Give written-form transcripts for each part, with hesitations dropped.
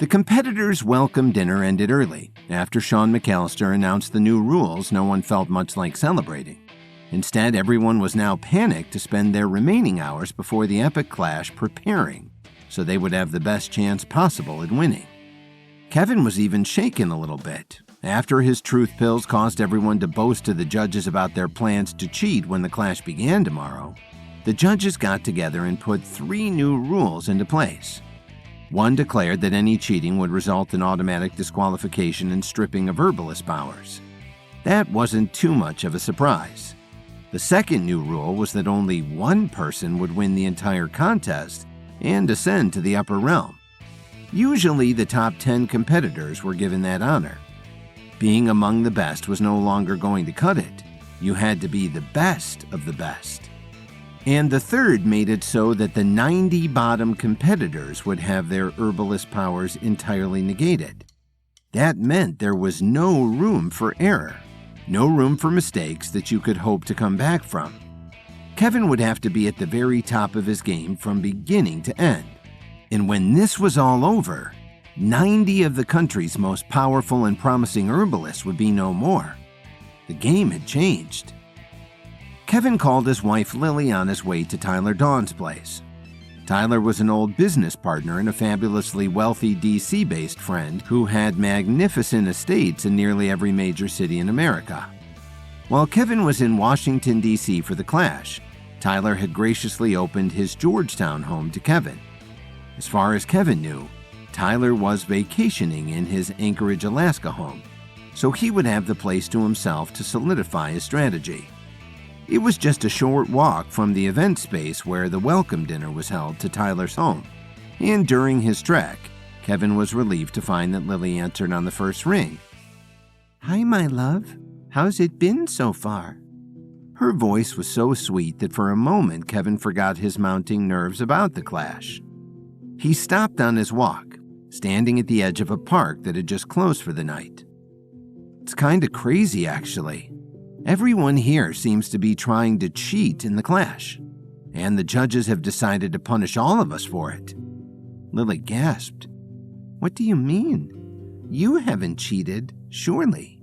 competitors' welcome dinner ended early. After Sean McAllister announced the new rules, no one felt much like celebrating. Instead, everyone was now panicked to spend their remaining hours before the epic clash preparing, so they would have the best chance possible at winning. Kevin was even shaken a little bit. After his truth pills caused everyone to boast to the judges about their plans to cheat when the clash began tomorrow, the judges got together and put 3 new rules into place. One declared that any cheating would result in automatic disqualification and stripping of herbalist powers. That wasn't too much of a surprise. The second new rule was that only one person would win the entire contest and ascend to the upper realm. Usually, the top 10 competitors were given that honor. Being among the best was no longer going to cut it. You had to be the best of the best. And the third made it so that the 90 bottom competitors would have their herbalist powers entirely negated. That meant there was no room for error, no room for mistakes that you could hope to come back from. Kevin would have to be at the very top of his game from beginning to end. And when this was all over, 90 of the country's most powerful and promising herbalists would be no more. The game had changed. Kevin called his wife Lily on his way to Tyler Dawn's place. Tyler was an old business partner and a fabulously wealthy DC-based friend who had magnificent estates in nearly every major city in America. While Kevin was in Washington, D.C. for the clash, Tyler had graciously opened his Georgetown home to Kevin. As far as Kevin knew, Tyler was vacationing in his Anchorage, Alaska home, so he would have the place to himself to solidify his strategy. It was just a short walk from the event space where the welcome dinner was held to Tyler's home, and during his trek, Kevin was relieved to find that Lily answered on the first ring. "Hi, my love. How's it been so far?" Her voice was so sweet that for a moment Kevin forgot his mounting nerves about the clash. He stopped on his walk, standing at the edge of a park that had just closed for the night. "It's kinda crazy, actually. Everyone here seems to be trying to cheat in the clash, and the judges have decided to punish all of us for it." Lily gasped. "What do you mean? You haven't cheated, surely?"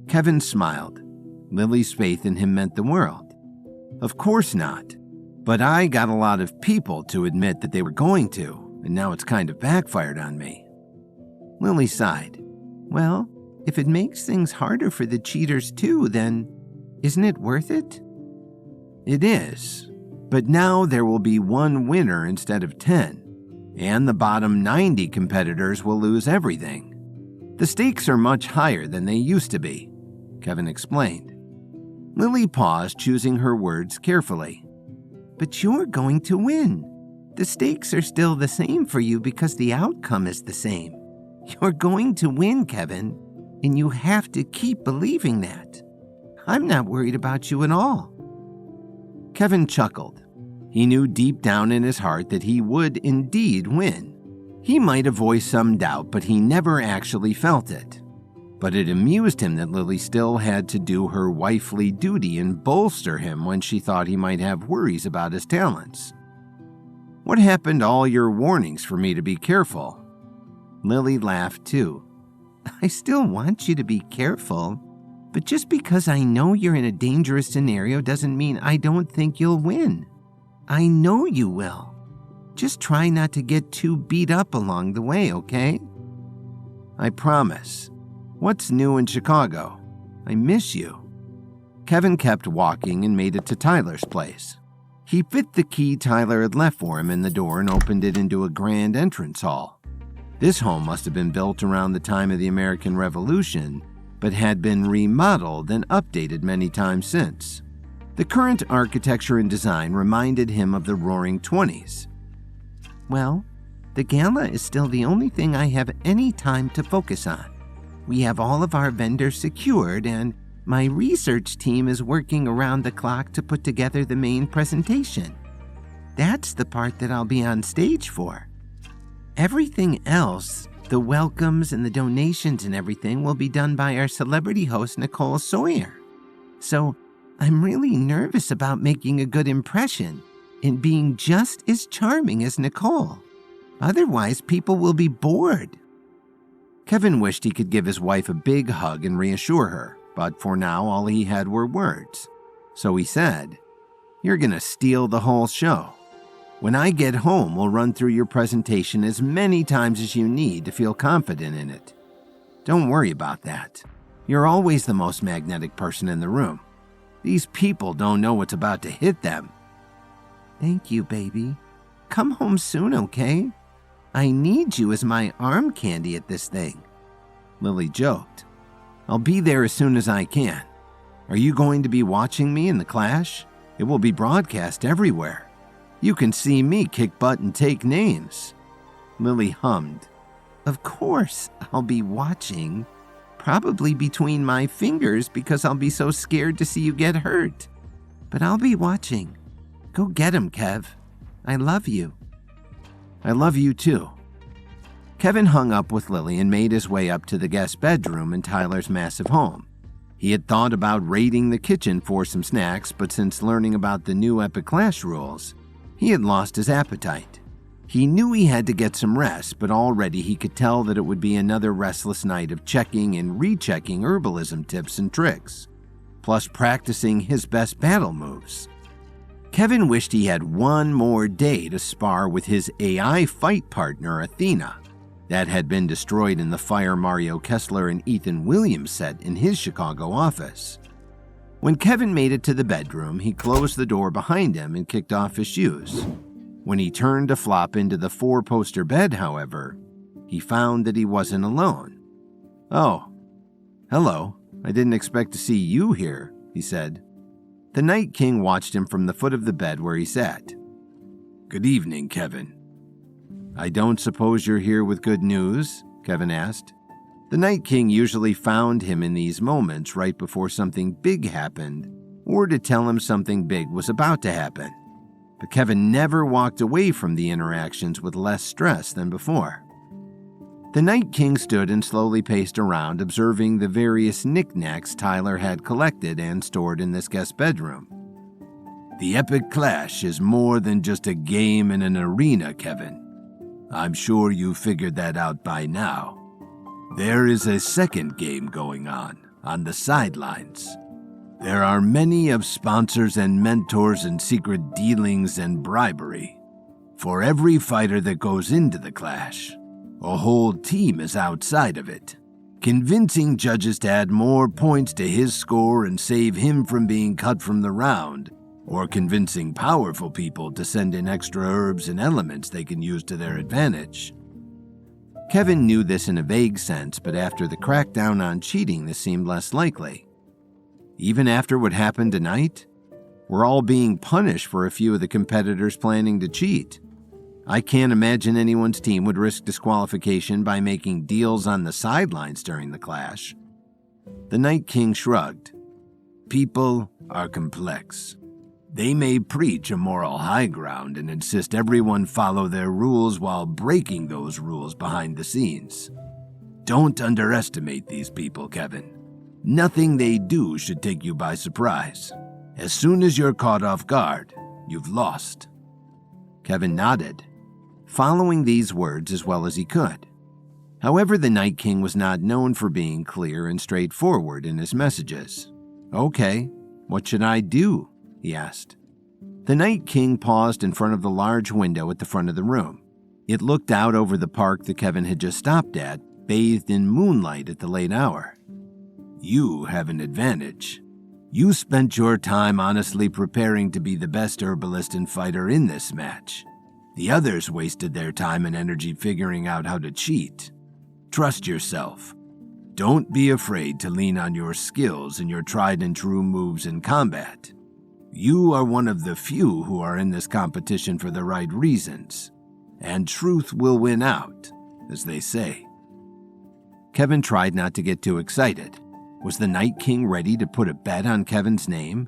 Kevin smiled. Lily's faith in him meant the world. "Of course not, but I got a lot of people to admit that they were going to, and now it's kind of backfired on me." Lily sighed. "Well, if it makes things harder for the cheaters too, then isn't it worth it?" "It is, but now there will be one winner instead of 10, and the bottom 90 competitors will lose everything. The stakes are much higher than they used to be," Kevin explained. Lily paused, choosing her words carefully. "But you're going to win. The stakes are still the same for you because the outcome is the same. You're going to win, Kevin. And you have to keep believing that. I'm not worried about you at all." Kevin chuckled. He knew deep down in his heart that he would indeed win. He might have voiced some doubt, but he never actually felt it. But it amused him that Lily still had to do her wifely duty and bolster him when she thought he might have worries about his talents. "What happened to all your warnings for me to be careful?" Lily laughed too. "I still want you to be careful, but just because I know you're in a dangerous scenario doesn't mean I don't think you'll win. I know you will. Just try not to get too beat up along the way, okay?" "I promise. What's new in Chicago? I miss you." Kevin kept walking and made it to Tyler's place. He fit the key Tyler had left for him in the door and opened it into a grand entrance hall. This home must have been built around the time of the American Revolution, but had been remodeled and updated many times since. The current architecture and design reminded him of the Roaring '20s. "Well, the gala is still the only thing I have any time to focus on. We have all of our vendors secured, and my research team is working around the clock to put together the main presentation. That's the part that I'll be on stage for. Everything else, the welcomes and the donations and everything, will be done by our celebrity host, Nicole Sawyer. So I'm really nervous about making a good impression and being just as charming as Nicole. Otherwise, people will be bored. Kevin wished he could give his wife a big hug and reassure her, but for now all he had were words. So he said, "You're gonna steal the whole show. When I get home, we'll run through your presentation as many times as you need to feel confident in it. Don't worry about that. You're always the most magnetic person in the room. These people don't know what's about to hit them." "Thank you, baby. Come home soon, okay? I need you as my arm candy at this thing," Lily joked. "I'll be there as soon as I can. Are you going to be watching me in the clash? It will be broadcast everywhere. You can see me kick butt and take names." Lily hummed. "Of course, I'll be watching. Probably between my fingers because I'll be so scared to see you get hurt. But I'll be watching. Go get him, Kev. I love you." "I love you too." Kevin hung up with Lily and made his way up to the guest bedroom in Tyler's massive home. He had thought about raiding the kitchen for some snacks, but since learning about the new Epic Clash rules, he had lost his appetite. He knew he had to get some rest, but already he could tell that it would be another restless night of checking and rechecking herbalism tips and tricks, plus practicing his best battle moves. Kevin wished he had one more day to spar with his AI fight partner, Athena, that had been destroyed in the fire Mario Kessler and Ethan Williams set in his Chicago office. When Kevin made it to the bedroom, he closed the door behind him and kicked off his shoes. When he turned to flop into the four-poster bed, however, he found that he wasn't alone. "Oh, hello. I didn't expect to see you here," he said. The Night King watched him from the foot of the bed where he sat. "Good evening, Kevin." "I don't suppose you're here with good news?" Kevin asked. The Night King usually found him in these moments right before something big happened, or to tell him something big was about to happen. But Kevin never walked away from the interactions with less stress than before. The Night King stood and slowly paced around, observing the various knickknacks Tyler had collected and stored in this guest bedroom. "The Epic Clash is more than just a game in an arena, Kevin. I'm sure you figured that out by now. There is a second game going on the sidelines. There are many of sponsors and mentors and secret dealings and bribery. For every fighter that goes into the clash, a whole team is outside of it, convincing judges to add more points to his score and save him from being cut from the round, or convincing powerful people to send in extra herbs and elements they can use to their advantage." Kevin knew this in a vague sense, but after the crackdown on cheating, this seemed less likely. Even after what happened tonight, we're all being punished for a few of the competitors planning to cheat. I can't imagine anyone's team would risk disqualification by making deals on the sidelines during the clash. The Night King shrugged. "People are complex. They may preach a moral high ground and insist everyone follow their rules while breaking those rules behind the scenes. Don't underestimate these people, Kevin. Nothing they do should take you by surprise. As soon as you're caught off guard, you've lost." Kevin nodded, following these words as well as he could. However, the Night King was not known for being clear and straightforward in his messages. "Okay, what should I do?" he asked. The Night King paused in front of the large window at the front of the room. It looked out over the park that Kevin had just stopped at, bathed in moonlight at the late hour. "You have an advantage. You spent your time honestly preparing to be the best herbalist and fighter in this match. The others wasted their time and energy figuring out how to cheat. Trust yourself. Don't be afraid to lean on your skills and your tried and true moves in combat. You are one of the few who are in this competition for the right reasons, and truth will win out, as they say." Kevin tried not to get too excited. Was the Night King ready to put a bet on Kevin's name?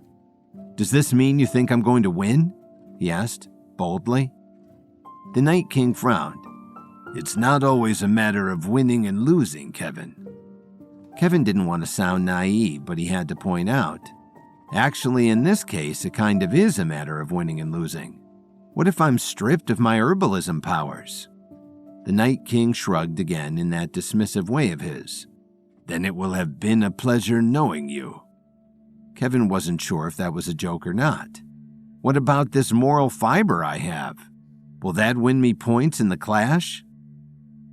"Does this mean you think I'm going to win?" he asked, boldly. The Night King frowned. "It's not always a matter of winning and losing, Kevin." Kevin didn't want to sound naive, but he had to point out, actually, in this case, it kind of is a matter of winning and losing. What if I'm stripped of my herbalism powers? The Night King shrugged again in that dismissive way of his. "Then it will have been a pleasure knowing you." Kevin wasn't sure if that was a joke or not. "What about this moral fiber I have? Will that win me points in the clash?"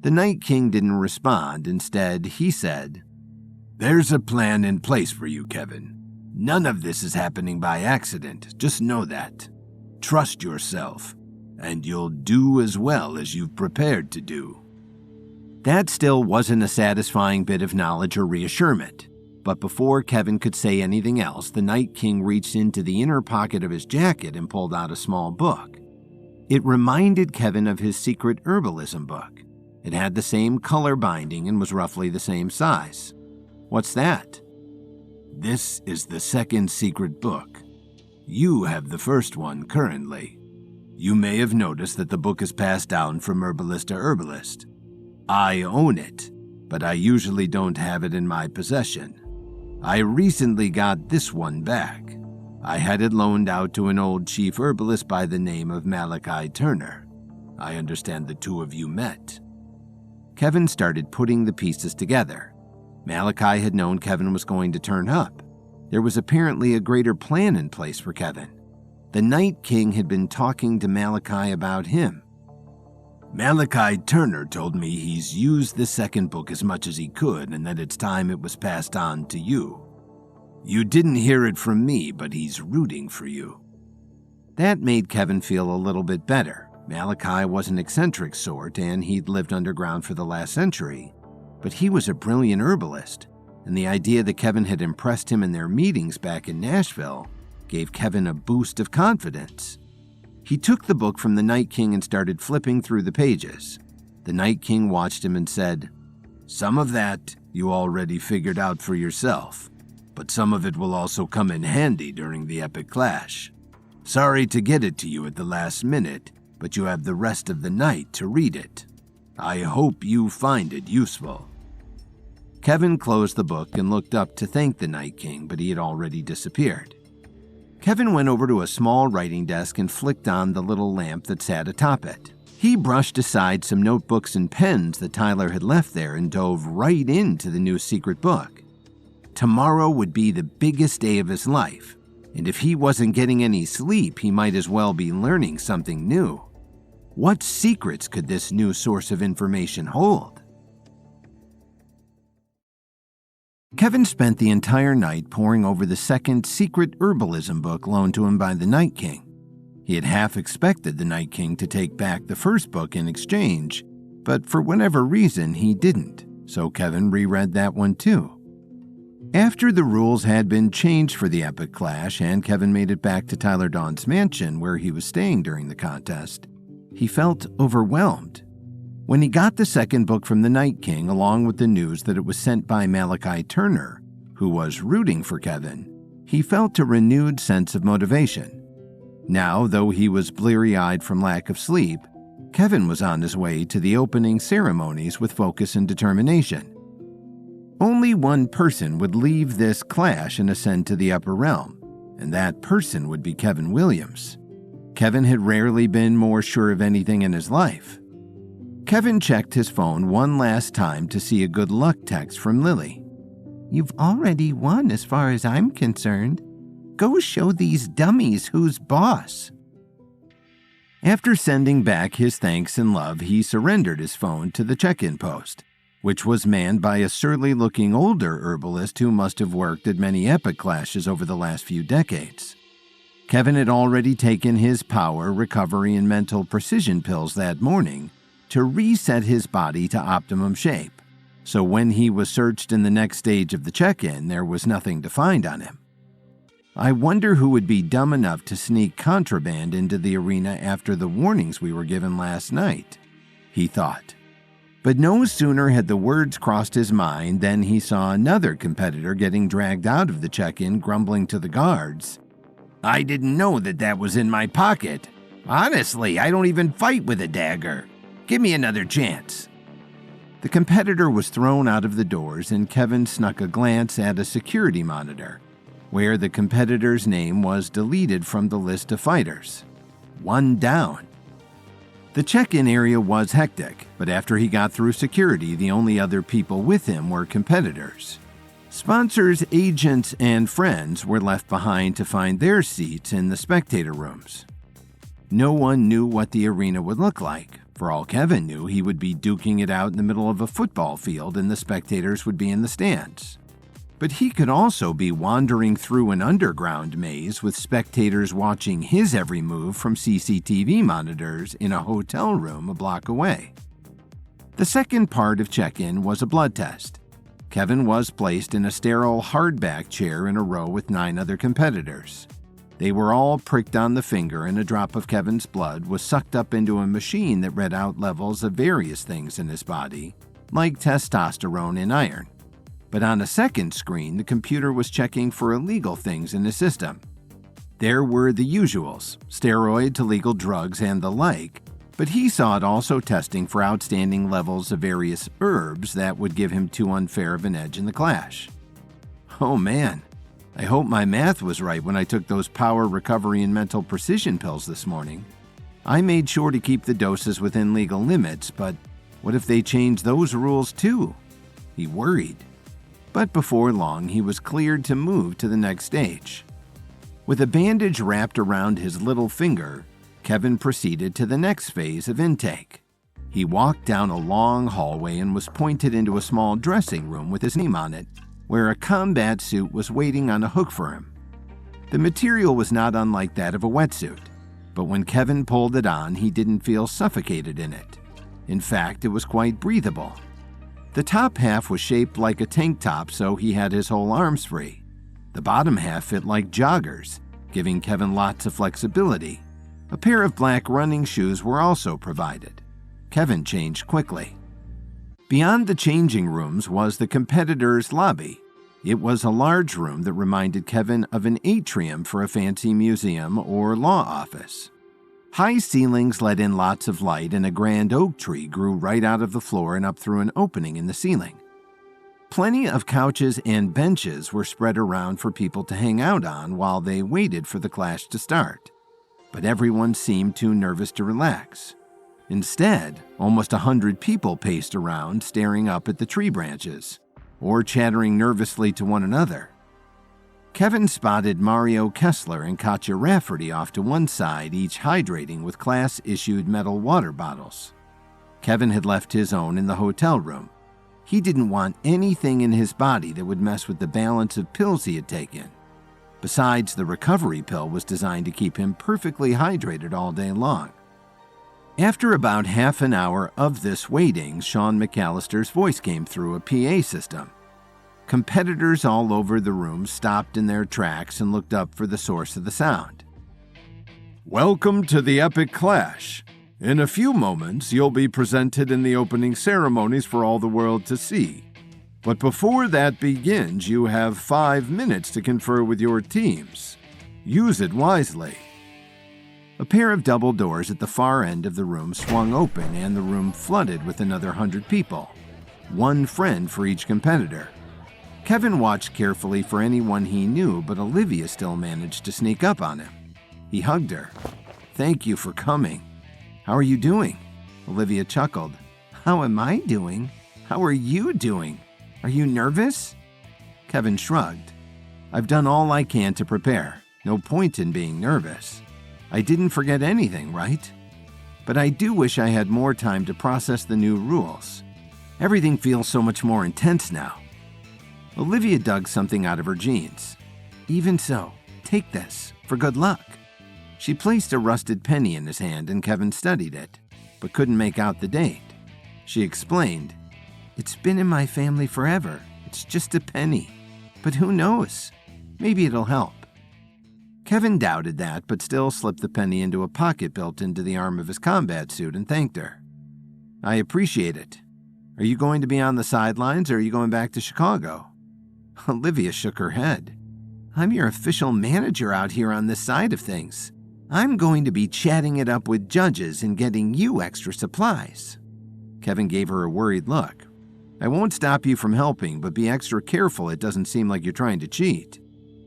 The Night King didn't respond. Instead, he said, "There's a plan in place for you, Kevin. None of this is happening by accident, just know that. Trust yourself, and you'll do as well as you've prepared to do." That still wasn't a satisfying bit of knowledge or reassurance, but before Kevin could say anything else, the Night King reached into the inner pocket of his jacket and pulled out a small book. It reminded Kevin of his secret herbalism book. It had the same color binding and was roughly the same size. "What's that?" "This is the second secret book. You have the first one currently. You may have noticed that the book is passed down from herbalist to herbalist. I own it, but I usually don't have it in my possession. I recently got this one back. I had it loaned out to an old chief herbalist by the name of Malachi Turner. I understand the two of you met." Kevin started putting the pieces together. Malachi had known Kevin was going to turn up. There was apparently a greater plan in place for Kevin. The Night King had been talking to Malachi about him. "Malachi Turner told me he's used the second book as much as he could and that it's time it was passed on to you. You didn't hear it from me, but he's rooting for you." That made Kevin feel a little bit better. Malachi was an eccentric sort, and he'd lived underground for the last century. But he was a brilliant herbalist, and the idea that Kevin had impressed him in their meetings back in Nashville gave Kevin a boost of confidence. He took the book from the Night King and started flipping through the pages. The Night King watched him and said, "Some of that you already figured out for yourself, but some of it will also come in handy during the epic clash. Sorry to get it to you at the last minute, but you have the rest of the night to read it. I hope you find it useful." Kevin closed the book and looked up to thank the Night King, but he had already disappeared. Kevin went over to a small writing desk and flicked on the little lamp that sat atop it. He brushed aside some notebooks and pens that Tyler had left there and dove right into the new secret book. Tomorrow would be the biggest day of his life, and if he wasn't getting any sleep, he might as well be learning something new. What secrets could this new source of information hold? Kevin spent the entire night poring over the second secret herbalism book loaned to him by the Night King. He had half expected the Night King to take back the first book in exchange, but for whatever reason he didn't, so Kevin reread that one too. After the rules had been changed for the epic clash and Kevin made it back to Tyler Dawn's mansion where he was staying during the contest, he felt overwhelmed. When he got the second book from the Night King, along with the news that it was sent by Malachi Turner, who was rooting for Kevin, he felt a renewed sense of motivation. Now, though he was bleary-eyed from lack of sleep, Kevin was on his way to the opening ceremonies with focus and determination. Only one person would leave this clash and ascend to the upper realm, and that person would be Kevin Williams. Kevin had rarely been more sure of anything in his life. Kevin checked his phone one last time to see a good luck text from Lily. "You've already won as far as I'm concerned. Go show these dummies who's boss." After sending back his thanks and love, he surrendered his phone to the check-in post, which was manned by a surly-looking older herbalist who must have worked at many epic clashes over the last few decades. Kevin had already taken his power, recovery, and mental precision pills that morning to reset his body to optimum shape, so when he was searched in the next stage of the check-in, there was nothing to find on him. I wonder who would be dumb enough to sneak contraband into the arena after the warnings we were given last night, he thought. But no sooner had the words crossed his mind than he saw another competitor getting dragged out of the check-in, grumbling to the guards, "I didn't know that was in my pocket. Honestly, I don't even fight with a dagger. Give me another chance." The competitor was thrown out of the doors, and Kevin snuck a glance at a security monitor, where the competitor's name was deleted from the list of fighters. One down. The check-in area was hectic, but after he got through security, the only other people with him were competitors. Sponsors, agents, and friends were left behind to find their seats in the spectator rooms. No one knew what the arena would look like. For all Kevin knew, he would be duking it out in the middle of a football field and the spectators would be in the stands. But he could also be wandering through an underground maze with spectators watching his every move from CCTV monitors in a hotel room a block away. The second part of check-in was a blood test. Kevin was placed in a sterile hardback chair in a row with 9 other competitors. They were all pricked on the finger and a drop of Kevin's blood was sucked up into a machine that read out levels of various things in his body, like testosterone and iron. But on a second screen, the computer was checking for illegal things in his system. There were the usuals, steroid to legal drugs and the like, but he saw it also testing for outstanding levels of various herbs that would give him too unfair of an edge in the clash. Oh man, I hope my math was right when I took those power recovery and mental precision pills this morning. I made sure to keep the doses within legal limits, but what if they change those rules too? He worried. But before long, he was cleared to move to the next stage. With a bandage wrapped around his little finger, Kevin proceeded to the next phase of intake. He walked down a long hallway and was pointed into a small dressing room with his name on it, where a combat suit was waiting on a hook for him. The material was not unlike that of a wetsuit, but when Kevin pulled it on, he didn't feel suffocated in it. In fact, it was quite breathable. The top half was shaped like a tank top, so he had his whole arms free. The bottom half fit like joggers, giving Kevin lots of flexibility. A pair of black running shoes were also provided. Kevin changed quickly. Beyond the changing rooms was the competitors' lobby. It was a large room that reminded Kevin of an atrium for a fancy museum or law office. High ceilings let in lots of light, and a grand oak tree grew right out of the floor and up through an opening in the ceiling. Plenty of couches and benches were spread around for people to hang out on while they waited for the clash to start. But everyone seemed too nervous to relax. Instead, almost 100 people paced around, staring up at the tree branches, or chattering nervously to one another. Kevin spotted Mario Kessler and Katja Rafferty off to one side, each hydrating with class-issued metal water bottles. Kevin had left his own in the hotel room. He didn't want anything in his body that would mess with the balance of pills he had taken. Besides, the recovery pill was designed to keep him perfectly hydrated all day long. After about half an hour of this waiting, Shawn McAllister's voice came through a PA system. Competitors all over the room stopped in their tracks and looked up for the source of the sound. Welcome to the epic clash. In a few moments, you'll be presented in the opening ceremonies for all the world to see. But before that begins, you have 5 minutes to confer with your teams. Use it wisely. A pair of double doors at the far end of the room swung open and the room flooded with another 100 people. 1 friend for each competitor. Kevin watched carefully for anyone he knew, but Olivia still managed to sneak up on him. He hugged her. Thank you for coming. How are you doing? Olivia chuckled. How am I doing? How are you doing? Are you nervous? Kevin shrugged. I've done all I can to prepare. No point in being nervous. I didn't forget anything, right? But I do wish I had more time to process the new rules. Everything feels so much more intense now. Olivia dug something out of her jeans. Even so, take this, for good luck. She placed a rusted penny in his hand and Kevin studied it, but couldn't make out the date. She explained, It's been in my family forever. It's just a penny. But who knows? Maybe it'll help. Kevin doubted that, but still slipped the penny into a pocket built into the arm of his combat suit and thanked her. I appreciate it. Are you going to be on the sidelines or are you going back to Chicago? Olivia shook her head. I'm your official manager out here on this side of things. I'm going to be chatting it up with judges and getting you extra supplies. Kevin gave her a worried look. I won't stop you from helping, but be extra careful it doesn't seem like you're trying to cheat.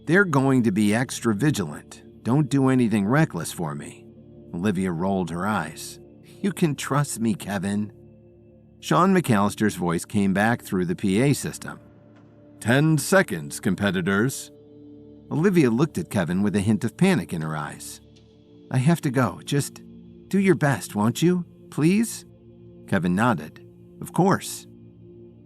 They're going to be extra vigilant. Don't do anything reckless for me. Olivia rolled her eyes. You can trust me, Kevin." Sean McAllister's voice came back through the PA system. 10 seconds, competitors." Olivia looked at Kevin with a hint of panic in her eyes. "I have to go. Just do your best, won't you? Please?" Kevin nodded. "Of course."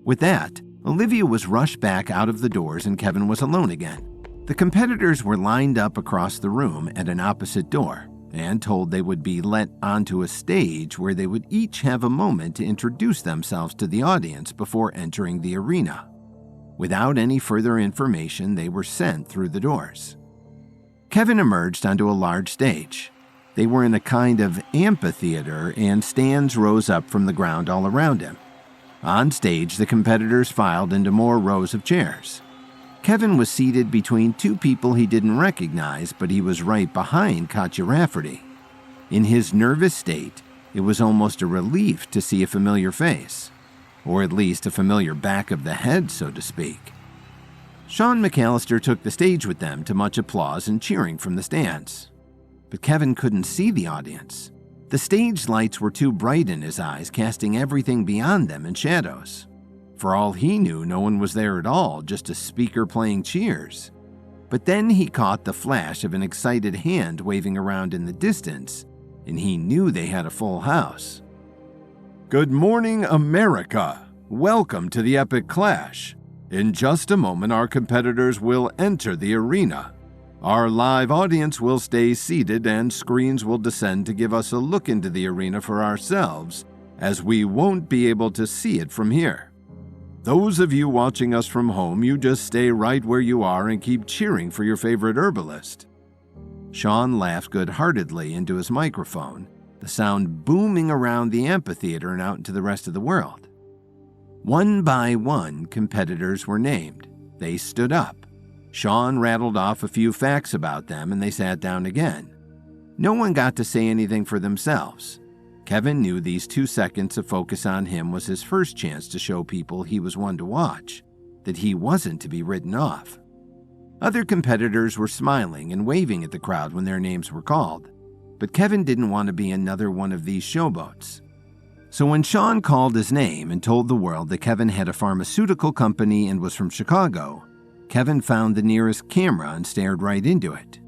With that, Olivia was rushed back out of the doors and Kevin was alone again. The competitors were lined up across the room at an opposite door and told they would be let onto a stage where they would each have a moment to introduce themselves to the audience before entering the arena. Without any further information, they were sent through the doors. Kevin emerged onto a large stage. They were in a kind of amphitheater, and stands rose up from the ground all around him. On stage, the competitors filed into more rows of chairs. Kevin was seated between two people he didn't recognize, but he was right behind Katja Rafferty. In his nervous state, it was almost a relief to see a familiar face, or at least a familiar back of the head, so to speak. Sean McAllister took the stage with them to much applause and cheering from the stands. But Kevin couldn't see the audience. The stage lights were too bright in his eyes, casting everything beyond them in shadows. For all he knew, no one was there at all, just a speaker playing cheers. But then he caught the flash of an excited hand waving around in the distance, and he knew they had a full house. "Good morning, America! Welcome to the Epic Clash. In just a moment, our competitors will enter the arena. Our live audience will stay seated and screens will descend to give us a look into the arena for ourselves, as we won't be able to see it from here. Those of you watching us from home, you just stay right where you are and keep cheering for your favorite herbalist." Sean laughed good-heartedly into his microphone, the sound booming around the amphitheater and out into the rest of the world. One by one, competitors were named. They stood up. Sean rattled off a few facts about them and they sat down again. No one got to say anything for themselves. Kevin knew these 2 seconds of focus on him was his first chance to show people he was one to watch, that he wasn't to be written off. Other competitors were smiling and waving at the crowd when their names were called, but Kevin didn't want to be another one of these showboats. So when Sean called his name and told the world that Kevin had a pharmaceutical company and was from Chicago, Kevin found the nearest camera and stared right into it.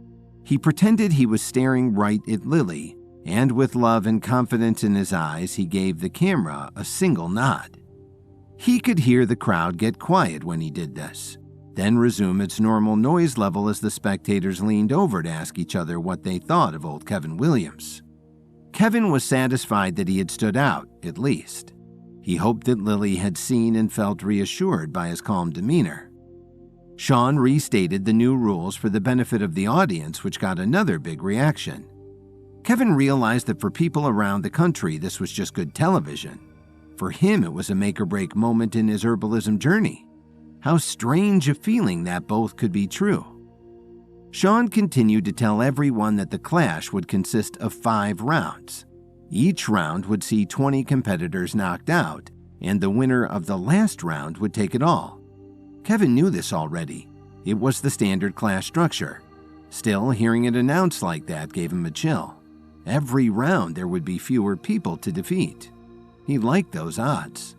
He pretended he was staring right at Lily, and with love and confidence in his eyes, he gave the camera a single nod. He could hear the crowd get quiet when he did this, then resume its normal noise level as the spectators leaned over to ask each other what they thought of old Kevin Williams. Kevin was satisfied that he had stood out, at least. He hoped that Lily had seen and felt reassured by his calm demeanor. Sean restated the new rules for the benefit of the audience, which got another big reaction. Kevin realized that for people around the country, this was just good television. For him, it was a make-or-break moment in his herbalism journey. How strange a feeling that both could be true. Sean continued to tell everyone that the clash would consist of 5 rounds. Each round would see 20 competitors knocked out, and the winner of the last round would take it all. Kevin knew this already. It was the standard clash structure. Still, hearing it announced like that gave him a chill. Every round there would be fewer people to defeat. He liked those odds.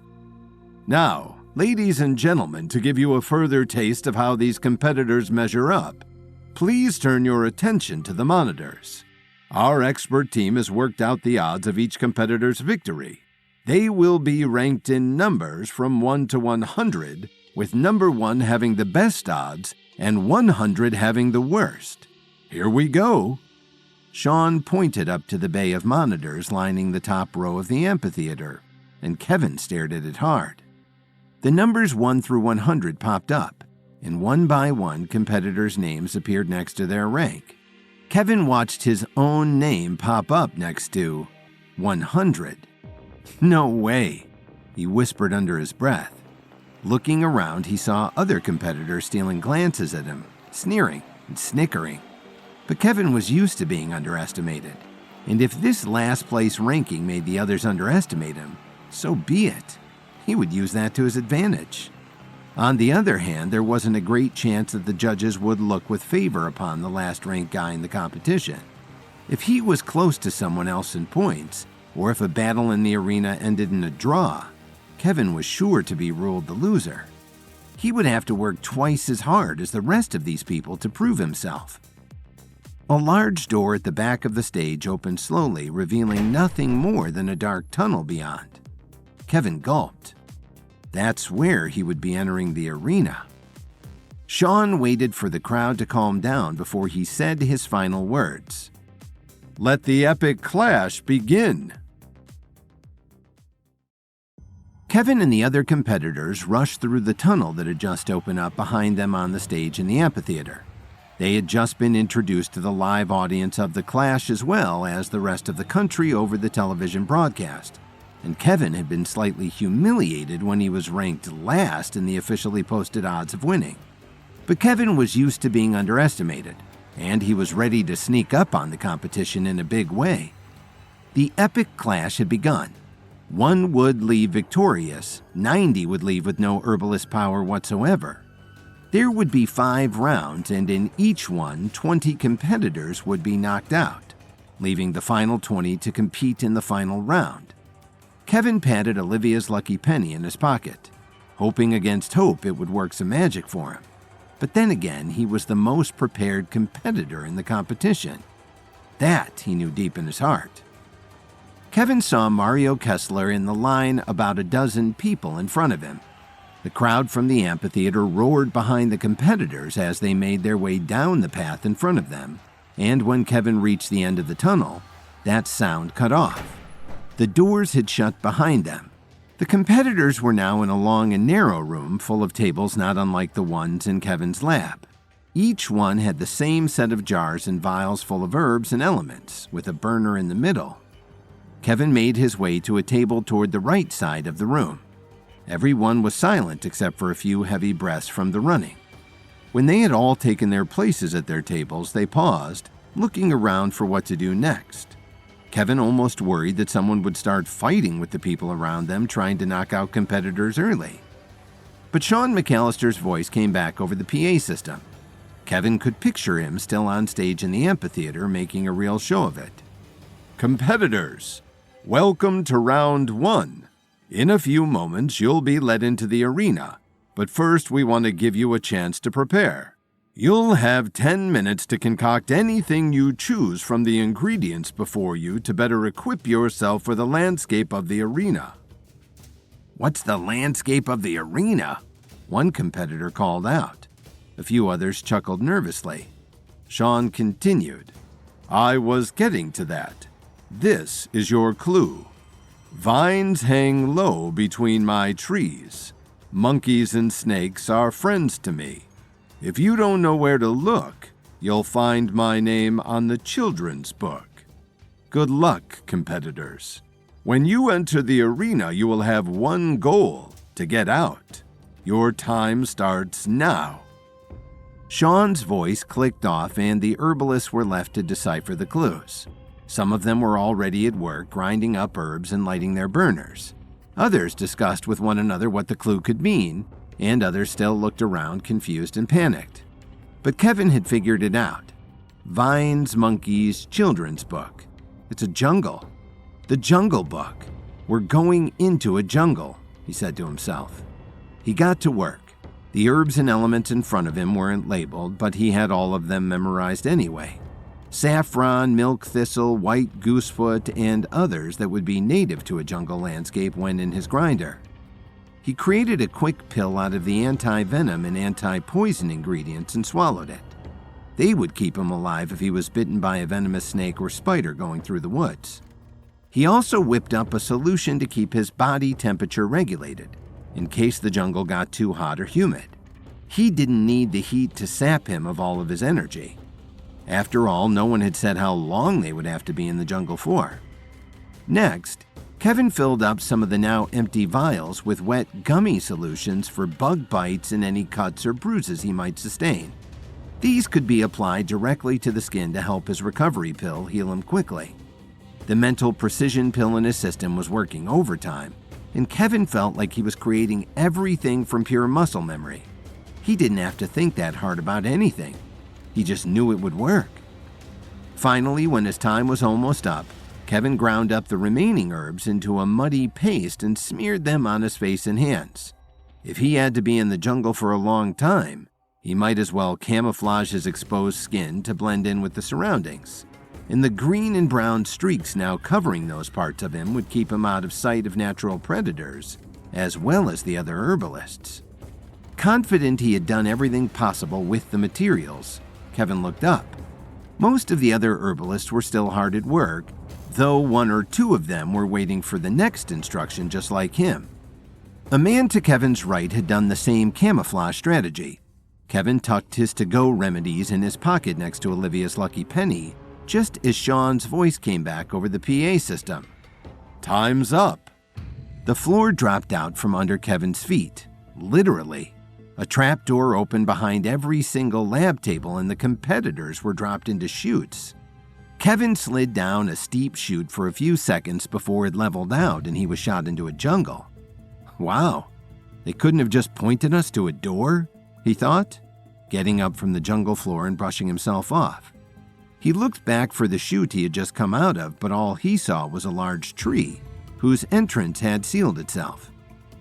Now, ladies and gentlemen, to give you a further taste of how these competitors measure up, please turn your attention to the monitors. Our expert team has worked out the odds of each competitor's victory. They will be ranked in numbers from 1 to 100, with number 1 having the best odds and 100 having the worst. Here we go. Sean pointed up to the bay of monitors lining the top row of the amphitheater, and Kevin stared at it hard. The numbers 1 through 100 popped up, and one by one competitors' names appeared next to their rank. Kevin watched his own name pop up next to 100. No way, he whispered under his breath. Looking around, he saw other competitors stealing glances at him, sneering and snickering. But Kevin was used to being underestimated, and if this last place ranking made the others underestimate him, so be it. He would use that to his advantage. On the other hand, there wasn't a great chance that the judges would look with favor upon the last ranked guy in the competition. If he was close to someone else in points, or if a battle in the arena ended in a draw, Kevin was sure to be ruled the loser. He would have to work twice as hard as the rest of these people to prove himself. A large door at the back of the stage opened slowly, revealing nothing more than a dark tunnel beyond. Kevin gulped. That's where he would be entering the arena. Shawn waited for the crowd to calm down before he said his final words. "Let the epic clash begin." Kevin and the other competitors rushed through the tunnel that had just opened up behind them on the stage in the amphitheater. They had just been introduced to the live audience of the Clash as well as the rest of the country over the television broadcast, and Kevin had been slightly humiliated when he was ranked last in the officially posted odds of winning. But Kevin was used to being underestimated, and he was ready to sneak up on the competition in a big way. The epic clash had begun. 1 would leave victorious, 90 would leave with no herbalist power whatsoever. There would be 5 rounds, and in each one, 20 competitors would be knocked out, leaving the final 20 to compete in the final round. Kevin patted Olivia's lucky penny in his pocket, hoping against hope it would work some magic for him. But then again, he was the most prepared competitor in the competition. That he knew deep in his heart. Kevin saw Mario Kessler in the line about a dozen people in front of him. The crowd from the amphitheater roared behind the competitors as they made their way down the path in front of them, and when Kevin reached the end of the tunnel, that sound cut off. The doors had shut behind them. The competitors were now in a long and narrow room full of tables not unlike the ones in Kevin's lab. Each one had the same set of jars and vials full of herbs and elements, with a burner in the middle. Kevin made his way to a table toward the right side of the room. Everyone was silent except for a few heavy breaths from the running. When they had all taken their places at their tables, they paused, looking around for what to do next. Kevin almost worried that someone would start fighting with the people around them trying to knock out competitors early. But Shawn McAllister's voice came back over the PA system. Kevin could picture him still on stage in the amphitheater making a real show of it. "Competitors, welcome to round 1. In a few moments, you'll be led into the arena, but first we want to give you a chance to prepare. You'll have 10 minutes to concoct anything you choose from the ingredients before you to better equip yourself for the landscape of the arena." "What's the landscape of the arena?" one competitor called out. A few others chuckled nervously. Shawn continued, "I was getting to that. This is your clue. Vines hang low between my trees. Monkeys and snakes are friends to me. If you don't know where to look, you'll find my name on the children's book. Good luck, competitors. When you enter the arena, you will have one goal: to get out. Your time starts now." Shawn's voice clicked off, and the herbalists were left to decipher the clues. Some of them were already at work, grinding up herbs and lighting their burners. Others discussed with one another what the clue could mean, and others still looked around confused and panicked. But Kevin had figured it out. Vines, Monkeys, Children's Book. It's a jungle. The Jungle Book. We're going into a jungle, he said to himself. He got to work. The herbs and elements in front of him weren't labeled, but he had all of them memorized anyway. Saffron, milk thistle, white goosefoot, and others that would be native to a jungle landscape went in his grinder. He created a quick pill out of the anti-venom and anti-poison ingredients and swallowed it. They would keep him alive if he was bitten by a venomous snake or spider going through the woods. He also whipped up a solution to keep his body temperature regulated, in case the jungle got too hot or humid. He didn't need the heat to sap him of all of his energy. After all, no one had said how long they would have to be in the jungle for. Next, Kevin filled up some of the now empty vials with wet gummy solutions for bug bites and any cuts or bruises he might sustain. These could be applied directly to the skin to help his recovery pill heal him quickly. The mental precision pill in his system was working overtime, and Kevin felt like he was creating everything from pure muscle memory. He didn't have to think that hard about anything. He just knew it would work. Finally, when his time was almost up, Kevin ground up the remaining herbs into a muddy paste and smeared them on his face and hands. If he had to be in the jungle for a long time, he might as well camouflage his exposed skin to blend in with the surroundings. And the green and brown streaks now covering those parts of him would keep him out of sight of natural predators, as well as the other herbalists. Confident he had done everything possible with the materials, Kevin looked up. Most of the other herbalists were still hard at work, though one or two of them were waiting for the next instruction just like him. A man to Kevin's right had done the same camouflage strategy. Kevin tucked his to-go remedies in his pocket next to Olivia's lucky penny, just as Sean's voice came back over the PA system. "Time's up." The floor dropped out from under Kevin's feet, literally. A trapdoor opened behind every single lab table and the competitors were dropped into chutes. Kevin slid down a steep chute for a few seconds before it leveled out and he was shot into a jungle. Wow, they couldn't have just pointed us to a door, he thought, getting up from the jungle floor and brushing himself off. He looked back for the chute he had just come out of, but all he saw was a large tree, whose entrance had sealed itself.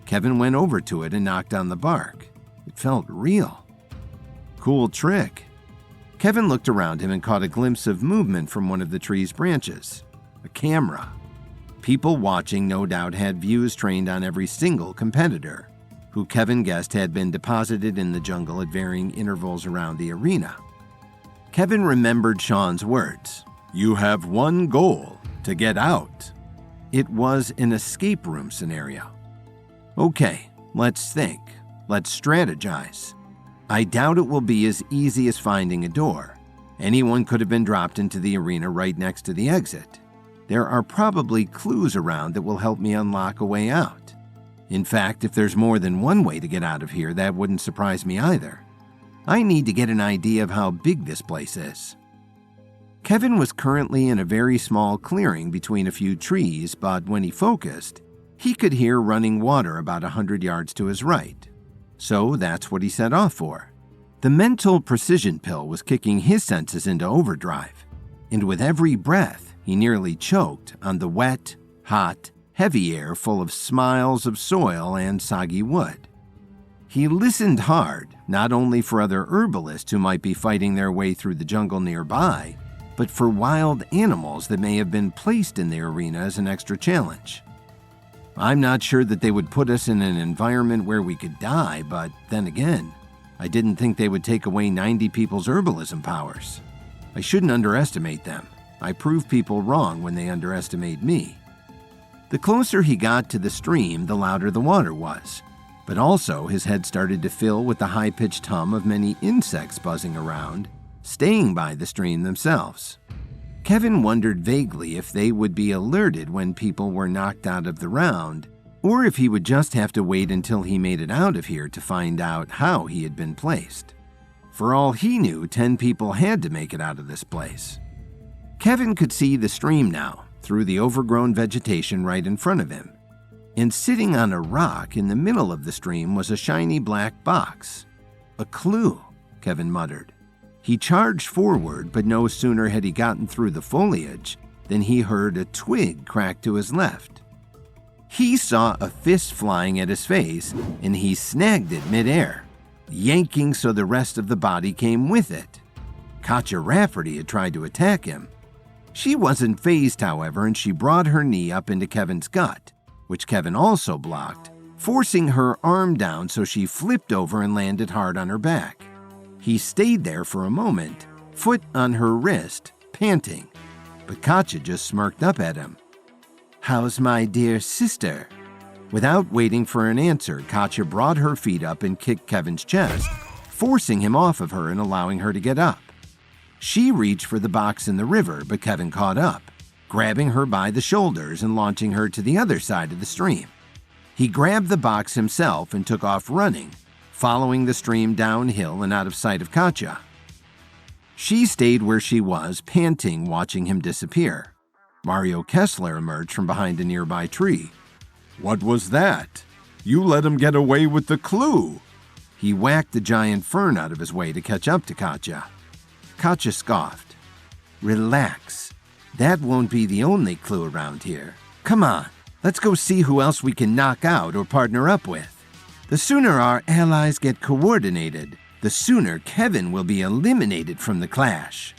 Kevin went over to it and knocked on the bark. It felt real. Cool trick. Kevin looked around him and caught a glimpse of movement from one of the tree's branches. A camera. People watching no doubt had views trained on every single competitor, who Kevin guessed had been deposited in the jungle at varying intervals around the arena. Kevin remembered Sean's words. "You have one goal, to get out." It was an escape room scenario. Okay, let's think. Let's strategize. I doubt it will be as easy as finding a door. Anyone could have been dropped into the arena right next to the exit. There are probably clues around that will help me unlock a way out. In fact, if there's more than one way to get out of here, that wouldn't surprise me either. I need to get an idea of how big this place is. Kevin was currently in a very small clearing between a few trees, but when he focused, he could hear running water about 100 yards to his right. So that's what he set off for. The mental precision pill was kicking his senses into overdrive, and with every breath, he nearly choked on the wet, hot, heavy air full of smiles of soil and soggy wood. He listened hard, not only for other herbalists who might be fighting their way through the jungle nearby, but for wild animals that may have been placed in the arena as an extra challenge. I'm not sure that they would put us in an environment where we could die, but then again, I didn't think they would take away 90 people's herbalism powers. I shouldn't underestimate them. I prove people wrong when they underestimate me. The closer he got to the stream, the louder the water was, but also his head started to fill with the high-pitched hum of many insects buzzing around, staying by the stream themselves. Kevin wondered vaguely if they would be alerted when people were knocked out of the round, or if he would just have to wait until he made it out of here to find out how he had been placed. For all he knew, 10 people had to make it out of this place. Kevin could see the stream now, through the overgrown vegetation right in front of him. And sitting on a rock in the middle of the stream was a shiny black box. A clue, Kevin muttered. He charged forward, but no sooner had he gotten through the foliage than he heard a twig crack to his left. He saw a fist flying at his face, and he snagged it midair, yanking so the rest of the body came with it. Katja Rafferty had tried to attack him. She wasn't fazed, however, and she brought her knee up into Kevin's gut, which Kevin also blocked, forcing her arm down so she flipped over and landed hard on her back. He stayed there for a moment, foot on her wrist, panting, but Katja just smirked up at him. "How's my dear sister?" Without waiting for an answer, Katja brought her feet up and kicked Kevin's chest, forcing him off of her and allowing her to get up. She reached for the box in the river, but Kevin caught up, grabbing her by the shoulders and launching her to the other side of the stream. He grabbed the box himself and took off running, following the stream downhill and out of sight of Katja. She stayed where she was, panting, watching him disappear. Mario Kessler emerged from behind a nearby tree. "What was that? You let him get away with the clue." He whacked the giant fern out of his way to catch up to Katja. Katja scoffed. "Relax. That won't be the only clue around here. Come on, let's go see who else we can knock out or partner up with. The sooner our allies get coordinated, the sooner Kevin will be eliminated from the clash.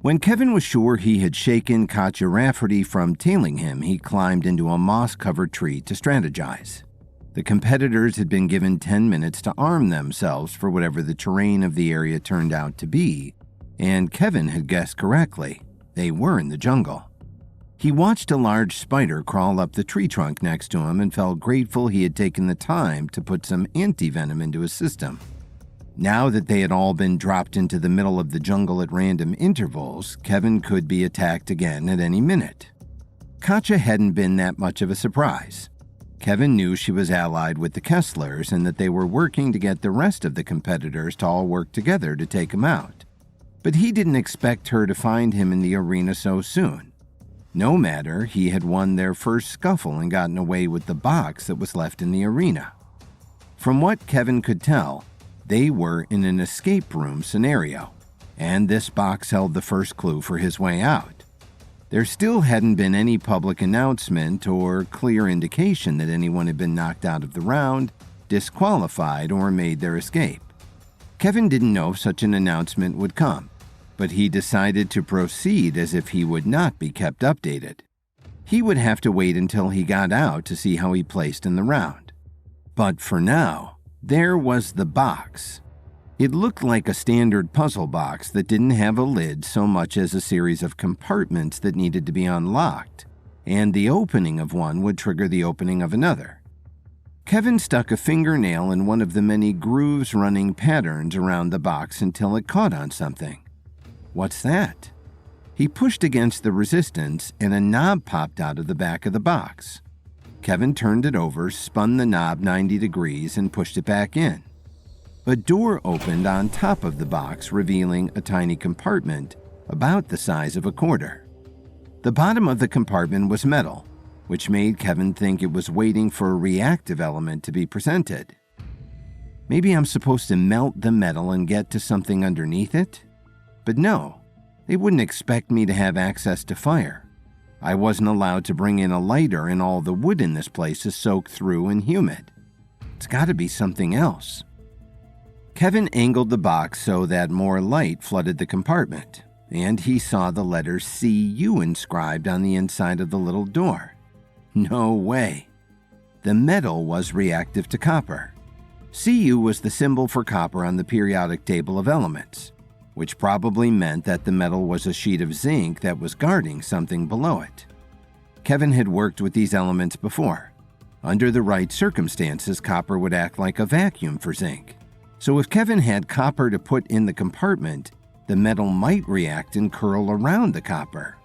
When Kevin was sure he had shaken Katja Rafferty from tailing him, he climbed into a moss-covered tree to strategize. The competitors had been given 10 minutes to arm themselves for whatever the terrain of the area turned out to be, and Kevin had guessed correctly. They were in the jungle. He watched a large spider crawl up the tree trunk next to him and felt grateful he had taken the time to put some anti-venom into his system. Now that they had all been dropped into the middle of the jungle at random intervals, Kevin could be attacked again at any minute. Katja hadn't been that much of a surprise. Kevin knew she was allied with the Kesslers and that they were working to get the rest of the competitors to all work together to take him out. But he didn't expect her to find him in the arena so soon. No matter, he had won their first scuffle and gotten away with the box that was left in the arena. From what Kevin could tell, they were in an escape room scenario, and this box held the first clue for his way out. There still hadn't been any public announcement or clear indication that anyone had been knocked out of the round, disqualified, or made their escape. Kevin didn't know if such an announcement would come, but he decided to proceed as if he would not be kept updated. He would have to wait until he got out to see how he placed in the round. But for now, there was the box. It looked like a standard puzzle box that didn't have a lid so much as a series of compartments that needed to be unlocked, and the opening of one would trigger the opening of another. Kevin stuck a fingernail in one of the many grooves running patterns around the box until it caught on something. What's that? He pushed against the resistance and a knob popped out of the back of the box. Kevin turned it over, spun the knob 90 degrees, and pushed it back in. A door opened on top of the box, revealing a tiny compartment about the size of a quarter. The bottom of the compartment was metal, which made Kevin think it was waiting for a reactive element to be presented. Maybe I'm supposed to melt the metal and get to something underneath it? But no, they wouldn't expect me to have access to fire. I wasn't allowed to bring in a lighter, and all the wood in this place is soaked through and humid. It's got to be something else. Kevin angled the box so that more light flooded the compartment, and he saw the letters CU inscribed on the inside of the little door. No way. The metal was reactive to copper. Cu was the symbol for copper on the periodic table of elements, which probably meant that the metal was a sheet of zinc that was guarding something below it. Kevin had worked with these elements before. Under the right circumstances, copper would act like a vacuum for zinc. So if Kevin had copper to put in the compartment, the metal might react and curl around the copper,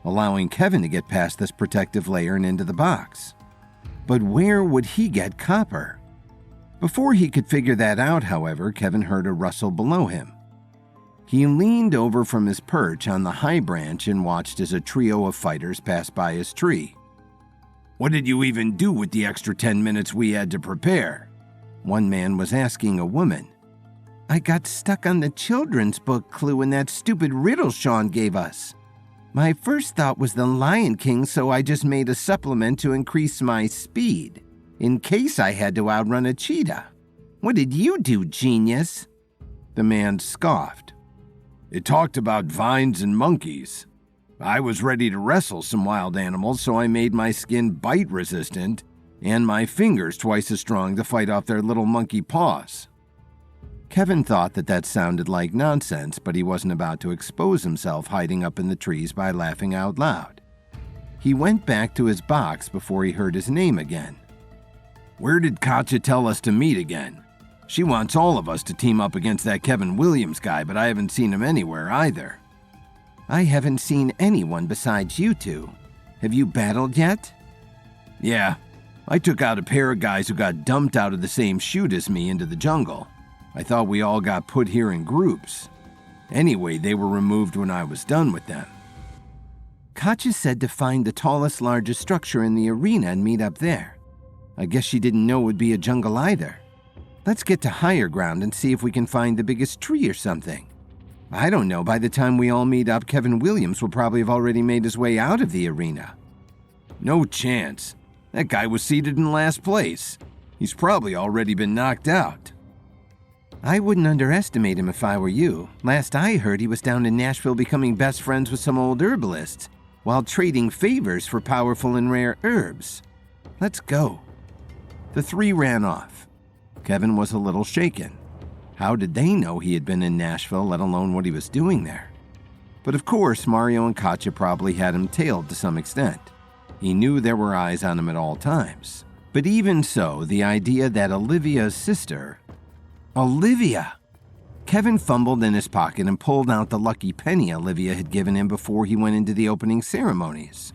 allowing Kevin to get past this protective layer and into the box. But where would he get copper? Before he could figure that out, however, Kevin heard a rustle below him. He leaned over from his perch on the high branch and watched as a trio of fighters passed by his tree. "What did you even do with the extra 10 minutes we had to prepare?" one man was asking a woman. "I got stuck on the children's book clue in that stupid riddle Sean gave us. My first thought was the Lion King, so I just made a supplement to increase my speed, in case I had to outrun a cheetah. What did you do, genius?" The man scoffed. "It talked about vines and monkeys. I was ready to wrestle some wild animals, so I made my skin bite resistant and my fingers twice as strong to fight off their little monkey paws." Kevin thought that sounded like nonsense, but he wasn't about to expose himself hiding up in the trees by laughing out loud. He went back to his box before he heard his name again. "Where did Katja tell us to meet again? She wants all of us to team up against that Kevin Williams guy, but I haven't seen him anywhere either." "I haven't seen anyone besides you two. Have you battled yet?" "Yeah, I took out a pair of guys who got dumped out of the same chute as me into the jungle. I thought we all got put here in groups. Anyway, they were removed when I was done with them." "Katja said to find the tallest, largest structure in the arena and meet up there. I guess she didn't know it would be a jungle either. Let's get to higher ground and see if we can find the biggest tree or something. I don't know, by the time we all meet up, Kevin Williams will probably have already made his way out of the arena. No chance. That guy was seated in last place. He's probably already been knocked out. I wouldn't underestimate him if I were you. Last I heard, he was down in Nashville becoming best friends with some old herbalists while trading favors for powerful and rare herbs. Let's go. The three ran off. Kevin was a little shaken. How did they know he had been in Nashville, let alone what he was doing there? But of course, Mario and Katja probably had him tailed to some extent. He knew there were eyes on him at all times. But even so, the idea that Olivia's sister... Olivia! Kevin fumbled in his pocket and pulled out the lucky penny Olivia had given him before he went into the opening ceremonies.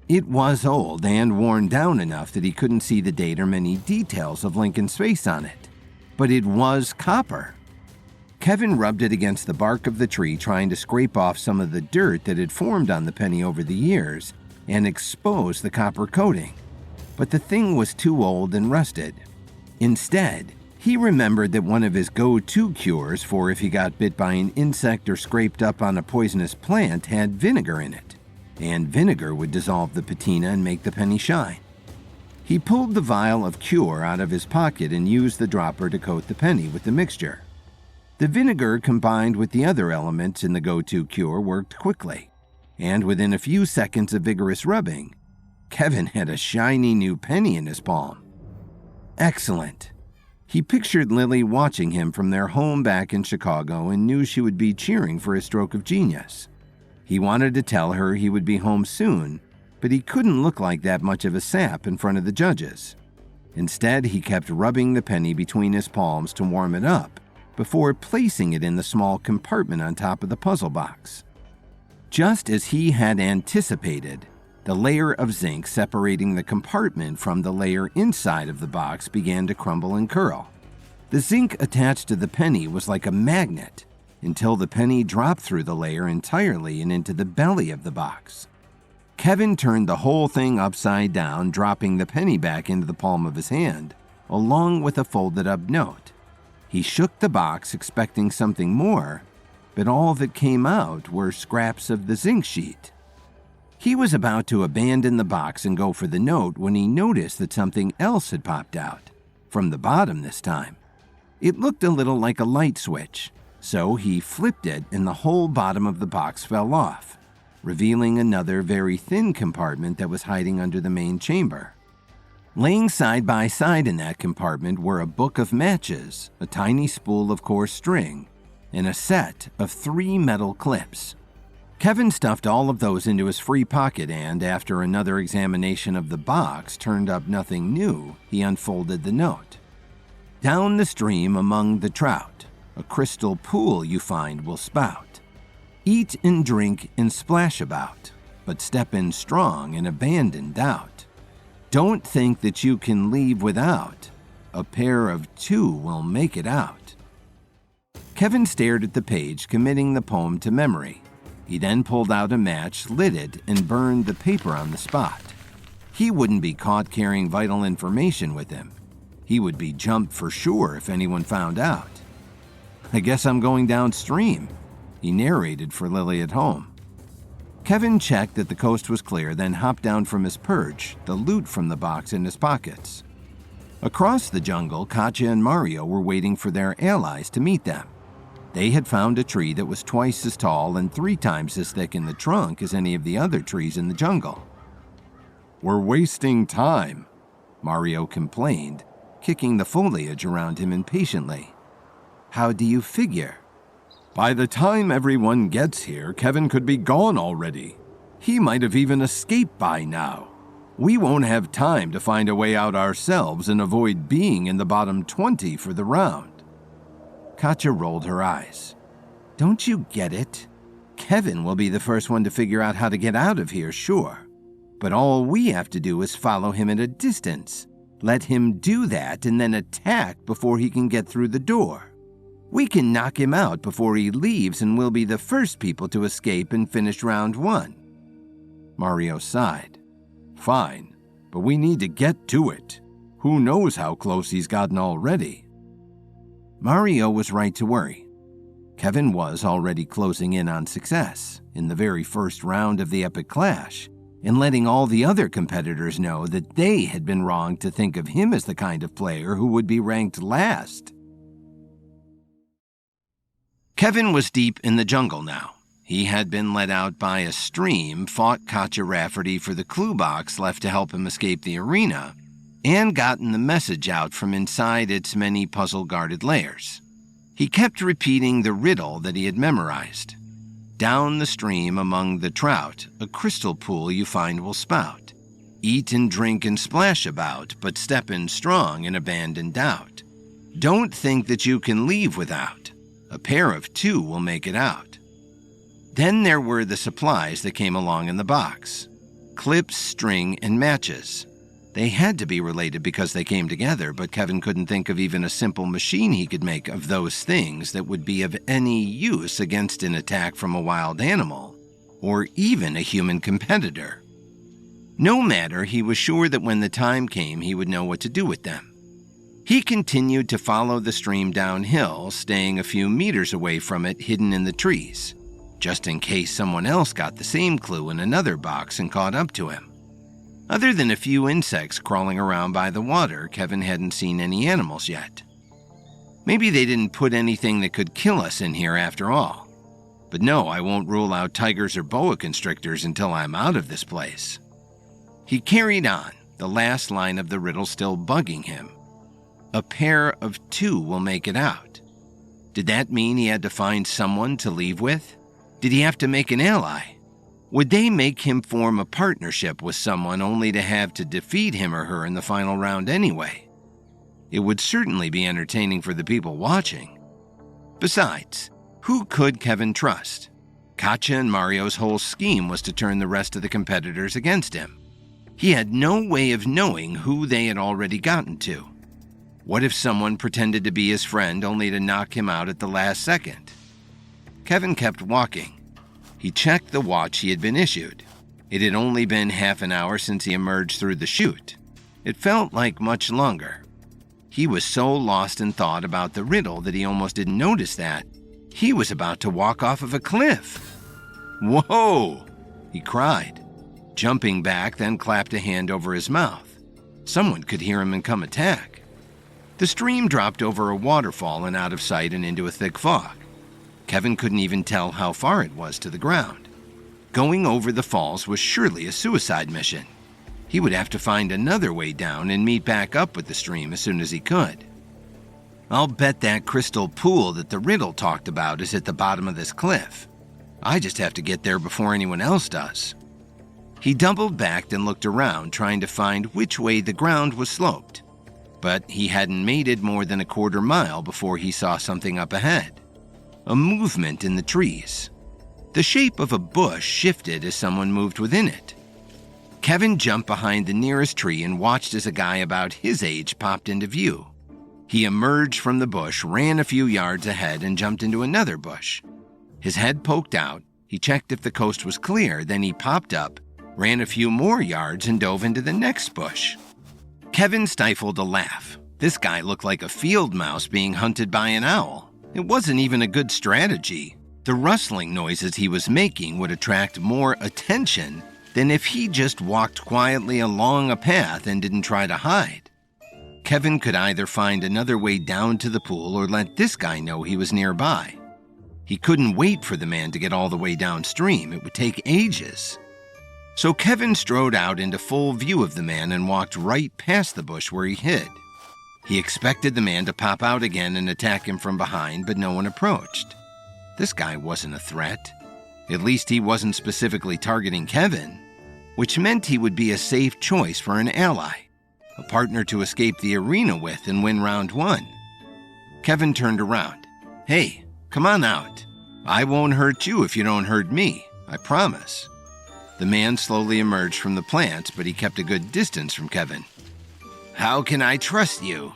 It was old and worn down enough that he couldn't see the date or many details of Lincoln's face on it. But it was copper. Kevin rubbed it against the bark of the tree, trying to scrape off some of the dirt that had formed on the penny over the years and expose the copper coating. But the thing was too old and rusted. Instead, he remembered that one of his go-to cures for if he got bit by an insect or scraped up on a poisonous plant had vinegar in it, and vinegar would dissolve the patina and make the penny shine. He pulled the vial of cure out of his pocket and used the dropper to coat the penny with the mixture. The vinegar combined with the other elements in the go-to cure worked quickly, and within a few seconds of vigorous rubbing, Kevin had a shiny new penny in his palm. Excellent. He pictured Lily watching him from their home back in Chicago and knew she would be cheering for his stroke of genius. He wanted to tell her he would be home soon, but he couldn't look like that much of a sap in front of the judges. Instead, he kept rubbing the penny between his palms to warm it up before placing it in the small compartment on top of the puzzle box. Just as he had anticipated, the layer of zinc separating the compartment from the layer inside of the box began to crumble and curl. The zinc attached to the penny was like a magnet until the penny dropped through the layer entirely and into the belly of the box. Kevin turned the whole thing upside down, dropping the penny back into the palm of his hand, along with a folded-up note. He shook the box, expecting something more, but all that came out were scraps of the zinc sheet. He was about to abandon the box and go for the note when he noticed that something else had popped out, from the bottom this time. It looked a little like a light switch, so he flipped it and the whole bottom of the box fell off, revealing another very thin compartment that was hiding under the main chamber. Laying side by side in that compartment were a book of matches, a tiny spool of coarse string, and a set of 3 metal clips. Kevin stuffed all of those into his free pocket and, after another examination of the box turned up nothing new, he unfolded the note. Down the stream among the trout, a crystal pool you find will spout. Eat and drink and splash about, but step in strong and abandon doubt. Don't think that you can leave without. A pair of 2 will make it out. Kevin stared at the page, committing the poem to memory. He then pulled out a match, lit it, and burned the paper on the spot. He wouldn't be caught carrying vital information with him. He would be jumped for sure if anyone found out. I guess I'm going downstream, he narrated for Lily at home. Kevin checked that the coast was clear, then hopped down from his perch, the loot from the box in his pockets. Across the jungle, Katja and Mario were waiting for their allies to meet them. They had found a tree that was twice as tall and 3 times as thick in the trunk as any of the other trees in the jungle. We're wasting time, Mario complained, kicking the foliage around him impatiently. How do you figure? By the time everyone gets here, Kevin could be gone already. He might have even escaped by now. We won't have time to find a way out ourselves and avoid being in the bottom 20 for the round. Katja rolled her eyes. Don't you get it? Kevin will be the first one to figure out how to get out of here, sure. But all we have to do is follow him at a distance. Let him do that and then attack before he can get through the door. We can knock him out before he leaves and we'll be the first people to escape and finish round 1. Mario sighed. Fine, but we need to get to it. Who knows how close he's gotten already? Mario was right to worry. Kevin was already closing in on success in the very first round of the epic clash, and letting all the other competitors know that they had been wrong to think of him as the kind of player who would be ranked last. Kevin was deep in the jungle now. He had been let out by a stream, fought Katja Rafferty for the clue box left to help him escape the arena, and gotten the message out from inside its many puzzle-guarded layers. He kept repeating the riddle that he had memorized. Down the stream among the trout, a crystal pool you find will spout. Eat and drink and splash about, but step in strong and abandon doubt. Don't think that you can leave without. A pair of two will make it out. Then there were the supplies that came along in the box. Clips, string, and matches. They had to be related because they came together, but Kevin couldn't think of even a simple machine he could make of those things that would be of any use against an attack from a wild animal, or even a human competitor. No matter, he was sure that when the time came, he would know what to do with them. He continued to follow the stream downhill, staying a few meters away from it, hidden in the trees, just in case someone else got the same clue in another box and caught up to him. Other than a few insects crawling around by the water, Kevin hadn't seen any animals yet. Maybe they didn't put anything that could kill us in here after all. But no, I won't rule out tigers or boa constrictors until I'm out of this place. He carried on, the last line of the riddle still bugging him. A pair of two will make it out. Did that mean he had to find someone to leave with? Did he have to make an ally? Would they make him form a partnership with someone only to have to defeat him or her in the final round anyway? It would certainly be entertaining for the people watching. Besides, who could Kevin trust? Katja and Mario's whole scheme was to turn the rest of the competitors against him. He had no way of knowing who they had already gotten to. What if someone pretended to be his friend only to knock him out at the last second? Kevin kept walking. He checked the watch he had been issued. It had only been half an hour since he emerged through the chute. It felt like much longer. He was so lost in thought about the riddle that he almost didn't notice that he was about to walk off of a cliff. "Whoa!" he cried, jumping back, then clapped a hand over his mouth. Someone could hear him and come attack. The stream dropped over a waterfall and out of sight and into a thick fog. Kevin couldn't even tell how far it was to the ground. Going over the falls was surely a suicide mission. He would have to find another way down and meet back up with the stream as soon as he could. I'll bet that crystal pool that the riddle talked about is at the bottom of this cliff. I just have to get there before anyone else does. He doubled back and looked around, trying to find which way the ground was sloped. But he hadn't made it more than a quarter mile before he saw something up ahead. A movement in the trees. The shape of a bush shifted as someone moved within it. Kevin jumped behind the nearest tree and watched as a guy about his age popped into view. He emerged from the bush, ran a few yards ahead, and jumped into another bush. His head poked out. He checked if the coast was clear, then he popped up, ran a few more yards, and dove into the next bush. Kevin stifled a laugh. This guy looked like a field mouse being hunted by an owl. It wasn't even a good strategy. The rustling noises he was making would attract more attention than if he just walked quietly along a path and didn't try to hide. Kevin could either find another way down to the pool or let this guy know he was nearby. He couldn't wait for the man to get all the way downstream. It would take ages. So Kevin strode out into full view of the man and walked right past the bush where he hid. He expected the man to pop out again and attack him from behind, but no one approached. This guy wasn't a threat. At least he wasn't specifically targeting Kevin, which meant he would be a safe choice for an ally, a partner to escape the arena with and win round one. Kevin turned around. "Hey, come on out. I won't hurt you if you don't hurt me, I promise." The man slowly emerged from the plants, but he kept a good distance from Kevin. "How can I trust you?"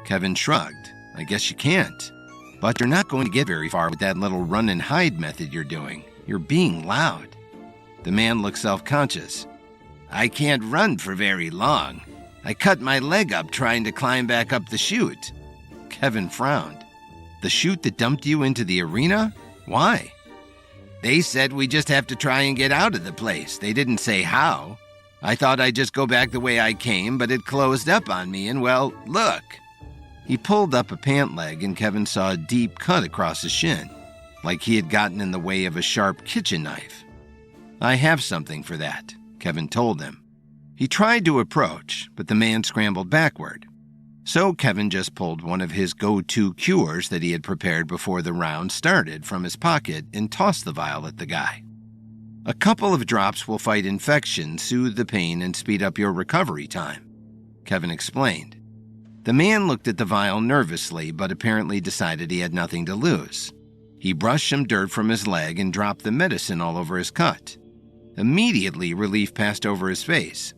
Kevin shrugged. "I guess you can't. But you're not going to get very far with that little run and hide method you're doing. You're being loud." The man looked self-conscious. "I can't run for very long. I cut my leg up trying to climb back up the chute." Kevin frowned. The chute that dumped you into the arena? Why? They said we just have to try and get out of the place. They didn't say how. I thought I'd just go back the way I came, but it closed up on me, and well, look. He pulled up a pant leg, and Kevin saw a deep cut across his shin, like he had gotten in the way of a sharp kitchen knife. I have something for that, Kevin told him. He tried to approach, but the man scrambled backward. So Kevin just pulled one of his go-to cures that he had prepared before the round started from his pocket and tossed the vial at the guy. A couple of drops will fight infection, soothe the pain, and speed up your recovery time, Kevin explained. The man looked at the vial nervously, but apparently decided he had nothing to lose. He brushed some dirt from his leg and dropped the medicine all over his cut. Immediately, relief passed over his face.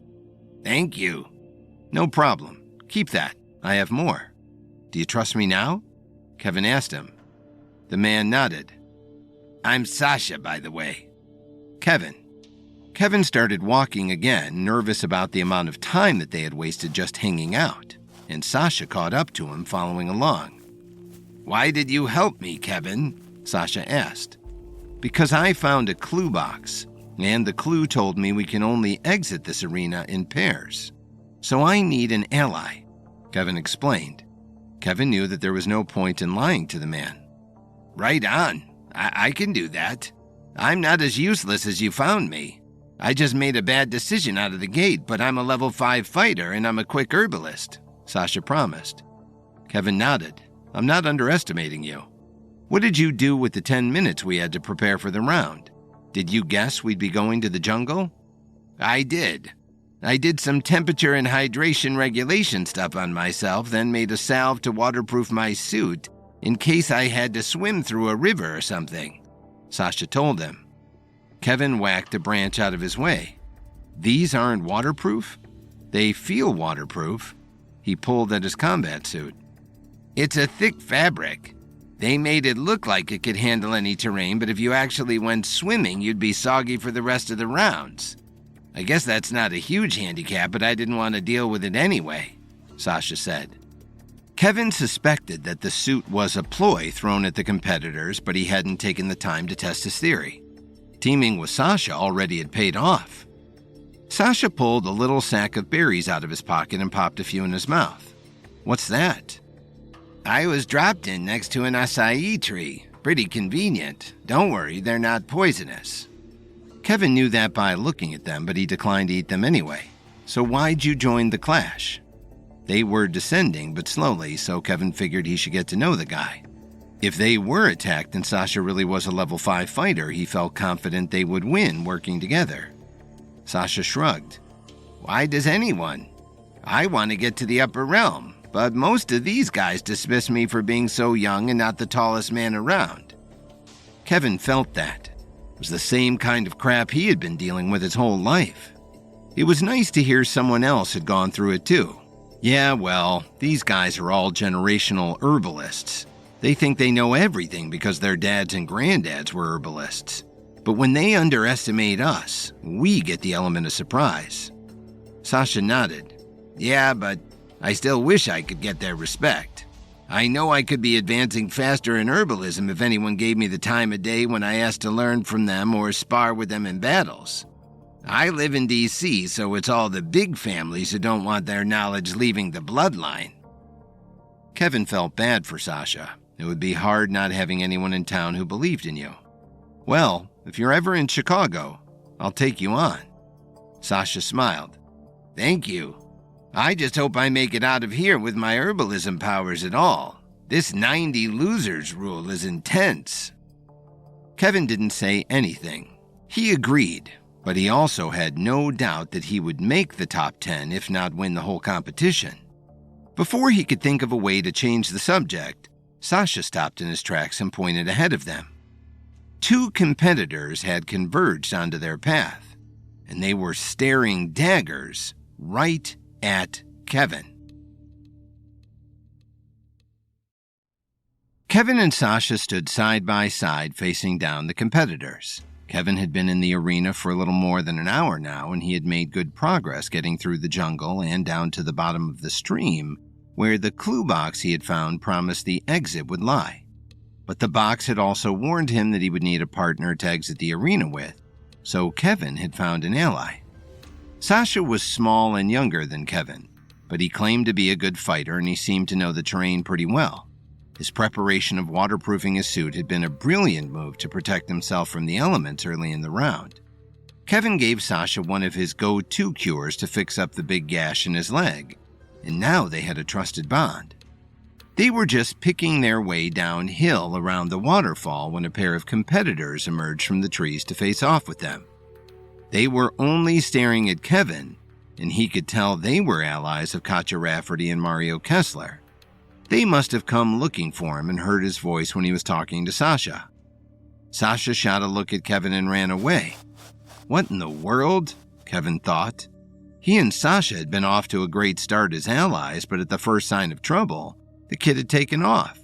Thank you. No problem. Keep that. I have more. Do you trust me now? Kevin asked him. The man nodded. I'm Sasha, by the way. Kevin started walking again, nervous about the amount of time that they had wasted just hanging out, and Sasha caught up to him, following along. Why did you help me, Kevin? Sasha asked. Because I found a clue box, and the clue told me we can only exit this arena in pairs. So I need an ally, Kevin explained. Kevin knew that there was no point in lying to the man. Right on. I can do that. I'm not as useless as you found me. I just made a bad decision out of the gate, but I'm a level 5 fighter and I'm a quick herbalist, Sasha promised. Kevin nodded. I'm not underestimating you. What did you do with the 10 minutes we had to prepare for the round? Did you guess we'd be going to the jungle? I did. I did some temperature and hydration regulation stuff on myself, then made a salve to waterproof my suit in case I had to swim through a river or something, Sasha told him. Kevin whacked a branch out of his way. These aren't waterproof? They feel waterproof. He pulled at his combat suit. It's a thick fabric. They made it look like it could handle any terrain, but if you actually went swimming, you'd be soggy for the rest of the rounds. I guess that's not a huge handicap, but I didn't want to deal with it anyway, Sasha said. Kevin suspected that the suit was a ploy thrown at the competitors, but he hadn't taken the time to test his theory. Teaming with Sasha already had paid off. Sasha pulled a little sack of berries out of his pocket and popped a few in his mouth. What's that? I was dropped in next to an acai tree. Pretty convenient. Don't worry, they're not poisonous. Kevin knew that by looking at them, but he declined to eat them anyway. So why'd you join the clash? They were descending, but slowly, so Kevin figured he should get to know the guy. If they were attacked and Sasha really was a level 5 fighter, he felt confident they would win working together. Sasha shrugged. Why does anyone? I want to get to the upper realm, but most of these guys dismiss me for being so young and not the tallest man around. Kevin felt that. It was the same kind of crap he had been dealing with his whole life. It was nice to hear someone else had gone through it too. Yeah, well, these guys are all generational herbalists. They think they know everything because their dads and granddads were herbalists. But when they underestimate us, we get the element of surprise. Sasha nodded. Yeah, but I still wish I could get their respect. I know I could be advancing faster in herbalism if anyone gave me the time of day when I asked to learn from them or spar with them in battles. I live in D.C., so it's all the big families who don't want their knowledge leaving the bloodline. Kevin felt bad for Sasha. It would be hard not having anyone in town who believed in you. Well, if you're ever in Chicago, I'll take you on. Sasha smiled. Thank you. I just hope I make it out of here with my herbalism powers at all. This 90 losers rule is intense. Kevin didn't say anything. He agreed, but he also had no doubt that he would make the top 10 if not win the whole competition. Before he could think of a way to change the subject, Sasha stopped in his tracks and pointed ahead of them. 2 competitors had converged onto their path, and they were staring daggers right at Kevin. Kevin and Sasha stood side by side facing down the competitors. Kevin had been in the arena for a little more than an hour now, and he had made good progress getting through the jungle and down to the bottom of the stream, where the clue box he had found promised the exit would lie. But the box had also warned him that he would need a partner to exit the arena with, so Kevin had found an ally. Sasha was small and younger than Kevin, but he claimed to be a good fighter and he seemed to know the terrain pretty well. His preparation of waterproofing his suit had been a brilliant move to protect himself from the elements early in the round. Kevin gave Sasha one of his go-to cures to fix up the big gash in his leg, and now they had a trusted bond. They were just picking their way downhill around the waterfall when a pair of competitors emerged from the trees to face off with them. They were only staring at Kevin, and he could tell they were allies of Katja Rafferty and Mario Kessler. They must have come looking for him and heard his voice when he was talking to Sasha. Sasha shot a look at Kevin and ran away. What in the world? Kevin thought. He and Sasha had been off to a great start as allies, but at the first sign of trouble, the kid had taken off.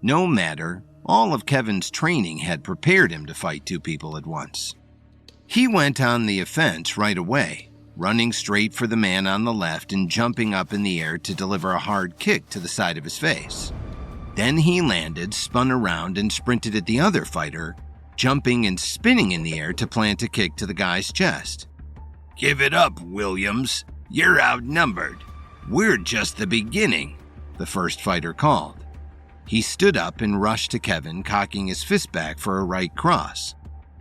No matter, all of Kevin's training had prepared him to fight two people at once. He went on the offense right away, running straight for the man on the left and jumping up in the air to deliver a hard kick to the side of his face. Then he landed, spun around, and sprinted at the other fighter, jumping and spinning in the air to plant a kick to the guy's chest. "Give it up, Williams. You're outnumbered. We're just the beginning," the first fighter called. He stood up and rushed to Kevin, cocking his fist back for a right cross.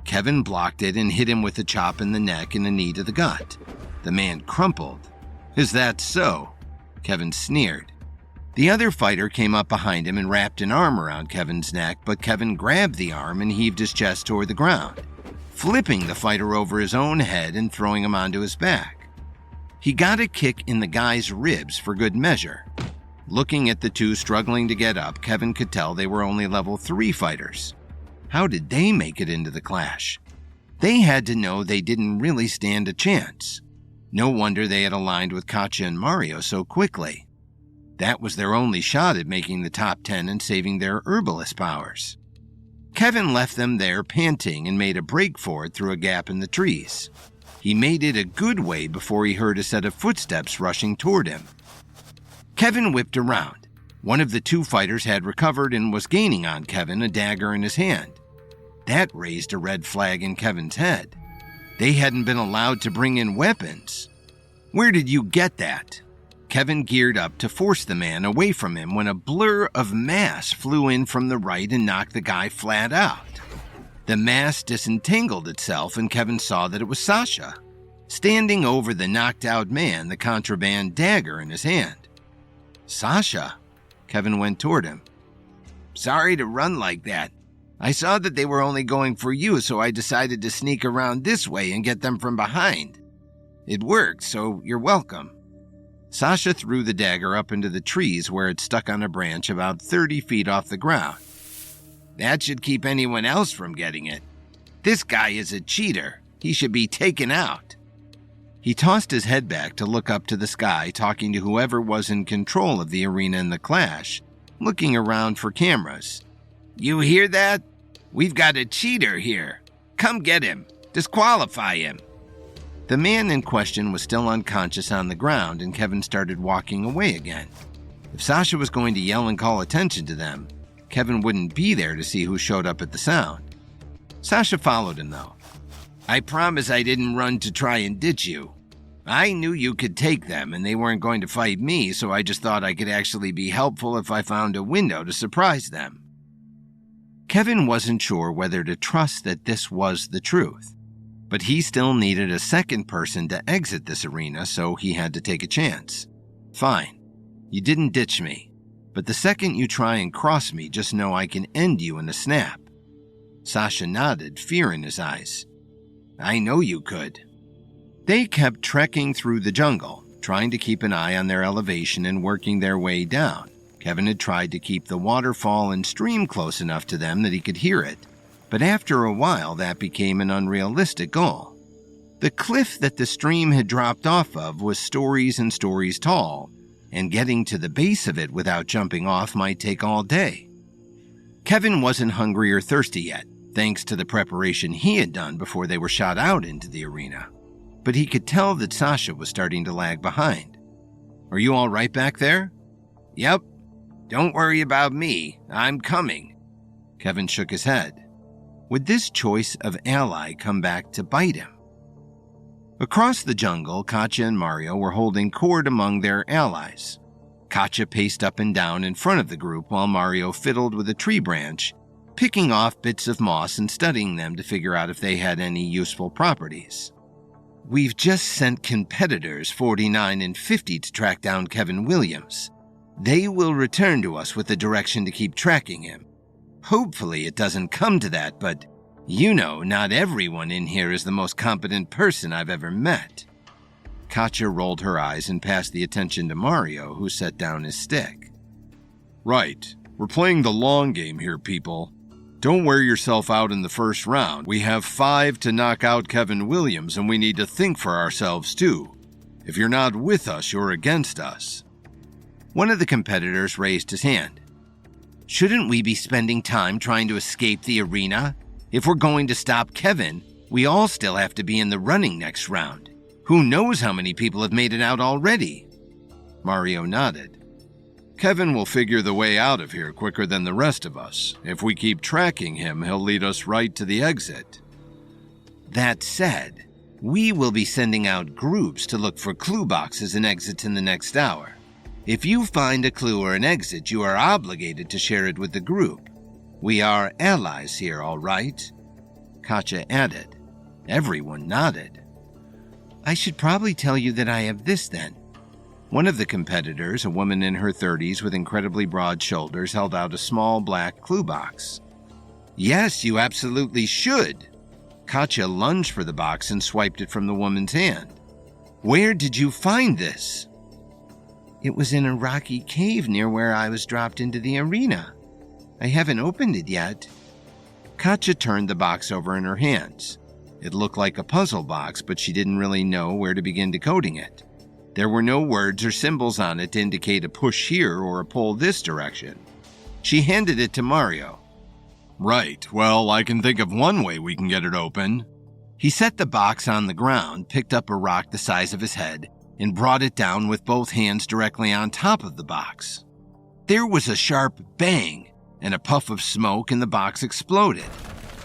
Kevin blocked it and hit him with a chop in the neck and a knee to the gut. The man crumpled. "Is that so?" Kevin sneered. The other fighter came up behind him and wrapped an arm around Kevin's neck, but Kevin grabbed the arm and heaved his chest toward the ground, flipping the fighter over his own head and throwing him onto his back. He got a kick in the guy's ribs for good measure. Looking at the two struggling to get up, Kevin could tell they were only level 3 fighters. How did they make it into the clash? They had to know they didn't really stand a chance. No wonder they had aligned with Katja and Mario so quickly. That was their only shot at making the top 10 and saving their herbalist powers. Kevin left them there panting and made a break for it through a gap in the trees. He made it a good way before he heard a set of footsteps rushing toward him. Kevin whipped around. One of the two fighters had recovered and was gaining on Kevin, a dagger in his hand. That raised a red flag in Kevin's head. They hadn't been allowed to bring in weapons. "Where did you get that?" Kevin geared up to force the man away from him when a blur of mass flew in from the right and knocked the guy flat out. The mass disentangled itself and Kevin saw that it was Sasha, standing over the knocked-out man, the contraband dagger in his hand. "Sasha?" Kevin went toward him. "Sorry to run like that. I saw that they were only going for you, so I decided to sneak around this way and get them from behind. It worked, so you're welcome." Sasha threw the dagger up into the trees where it stuck on a branch about 30 feet off the ground. "That should keep anyone else from getting it. This guy is a cheater. He should be taken out." He tossed his head back to look up to the sky, talking to whoever was in control of the arena in the clash, looking around for cameras. "You hear that? We've got a cheater here. Come get him. Disqualify him." The man in question was still unconscious on the ground, and Kevin started walking away again. If Sasha was going to yell and call attention to them, Kevin wouldn't be there to see who showed up at the sound. Sasha followed him, though. "I promise I didn't run to try and ditch you. I knew you could take them, and they weren't going to fight me, so I just thought I could actually be helpful if I found a window to surprise them." Kevin wasn't sure whether to trust that this was the truth, but he still needed a second person to exit this arena, so he had to take a chance. "Fine, you didn't ditch me, but the second you try and cross me, just know I can end you in a snap." Sasha nodded, fear in his eyes. "I know you could." They kept trekking through the jungle, trying to keep an eye on their elevation and working their way down. Kevin had tried to keep the waterfall and stream close enough to them that he could hear it, but after a while that became an unrealistic goal. The cliff that the stream had dropped off of was stories and stories tall, and getting to the base of it without jumping off might take all day. Kevin wasn't hungry or thirsty yet, thanks to the preparation he had done before they were shot out into the arena. But he could tell that Sasha was starting to lag behind. "Are you all right back there?" "Yep. Don't worry about me. I'm coming." Kevin shook his head. Would this choice of ally come back to bite him? Across the jungle, Katja and Mario were holding court among their allies. Katja paced up and down in front of the group while Mario fiddled with a tree branch, picking off bits of moss and studying them to figure out if they had any useful properties. We've just sent competitors 49 and 50 to track down Kevin Williams. They will return to us with the direction to keep tracking him. Hopefully it doesn't come to that, but you know, not everyone in here is the most competent person I've ever met. Katja rolled her eyes and passed the attention to Mario, who set down his stick. Right. We're playing the long game here, people. Don't wear yourself out in the first round. We have 5 to knock out Kevin Williams, and we need to think for ourselves, too. If you're not with us, you're against us. One of the competitors raised his hand. Shouldn't we be spending time trying to escape the arena? If we're going to stop Kevin, we all still have to be in the running next round. Who knows how many people have made it out already? Mario nodded. Kevin will figure the way out of here quicker than the rest of us. If we keep tracking him, he'll lead us right to the exit. That said, we will be sending out groups to look for clue boxes and exits in the next hour. If you find a clue or an exit, you are obligated to share it with the group. We are allies here, all right? Katja added. Everyone nodded. I should probably tell you that I have this then. One of the competitors, a woman in her 30s with incredibly broad shoulders, held out a small black clue box. Yes, you absolutely should. Katja lunged for the box and swiped it from the woman's hand. Where did you find this? It was in a rocky cave near where I was dropped into the arena. I haven't opened it yet. Katja turned the box over in her hands. It looked like a puzzle box, but she didn't really know where to begin decoding it. There were no words or symbols on it to indicate a push here or a pull this direction. She handed it to Mario. Right, well, I can think of one way we can get it open. He set the box on the ground, picked up a rock the size of his head, and brought it down with both hands directly on top of the box. There was a sharp bang, and a puff of smoke, and the box exploded.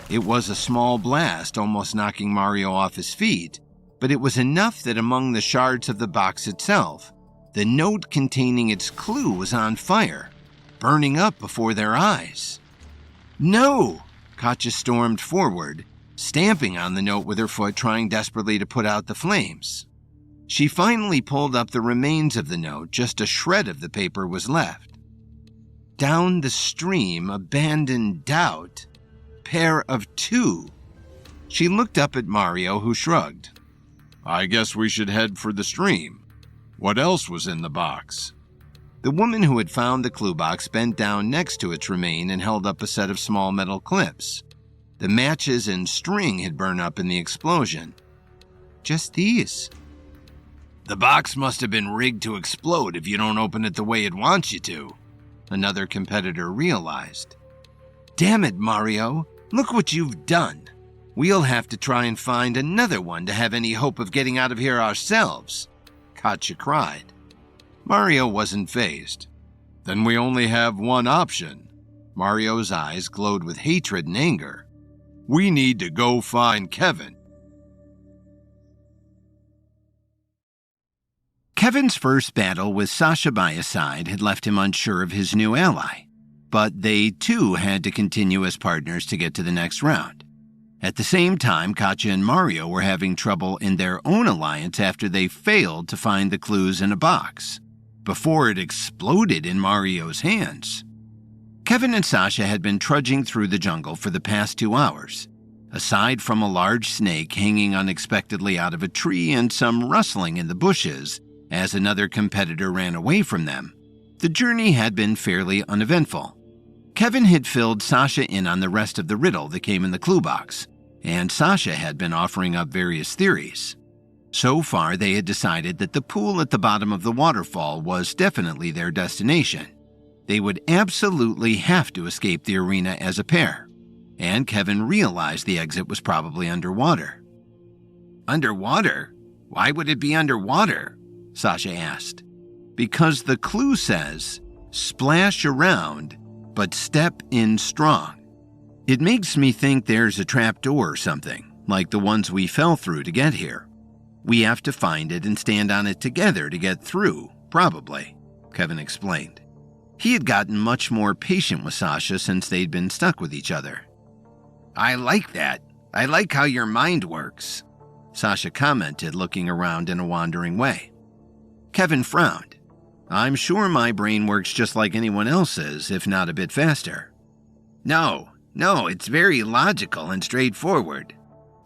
It was a small blast, almost knocking Mario off his feet, but it was enough that among the shards of the box itself, the note containing its clue was on fire, burning up before their eyes. No! Katja stormed forward, stamping on the note with her foot, trying desperately to put out the flames. She finally pulled up the remains of the note. Just a shred of the paper was left. Down the stream, abandoned doubt. Pair of 2. She looked up at Mario, who shrugged. I guess we should head for the stream. What else was in the box? The woman who had found the clue box bent down next to its remain and held up a set of small metal clips. The matches and string had burned up in the explosion. Just these. The box must have been rigged to explode if you don't open it the way it wants you to, another competitor realized. Damn it, Mario, look what you've done. We'll have to try and find another one to have any hope of getting out of here ourselves, Katja cried. Mario wasn't fazed. Then we only have one option. Mario's eyes glowed with hatred and anger. We need to go find Kevin. Kevin's first battle with Sasha by his side had left him unsure of his new ally, but they too had to continue as partners to get to the next round. At the same time, Katja and Mario were having trouble in their own alliance after they failed to find the clues in a box, before it exploded in Mario's hands. Kevin and Sasha had been trudging through the jungle for the past 2 hours. Aside from a large snake hanging unexpectedly out of a tree and some rustling in the bushes as another competitor ran away from them, the journey had been fairly uneventful. Kevin had filled Sasha in on the rest of the riddle that came in the clue box, and Sasha had been offering up various theories. So far, they had decided that the pool at the bottom of the waterfall was definitely their destination. They would absolutely have to escape the arena as a pair, and Kevin realized the exit was probably underwater. Underwater? Why would it be underwater? Sasha asked. Because the clue says, splash around, but step in strong. It makes me think there's a trapdoor or something, like the ones we fell through to get here. We have to find it and stand on it together to get through, probably, Kevin explained. He had gotten much more patient with Sasha since they'd been stuck with each other. I like that. I like how your mind works, Sasha commented, looking around in a wandering way. Kevin frowned. I'm sure my brain works just like anyone else's, if not a bit faster. No, it's very logical and straightforward.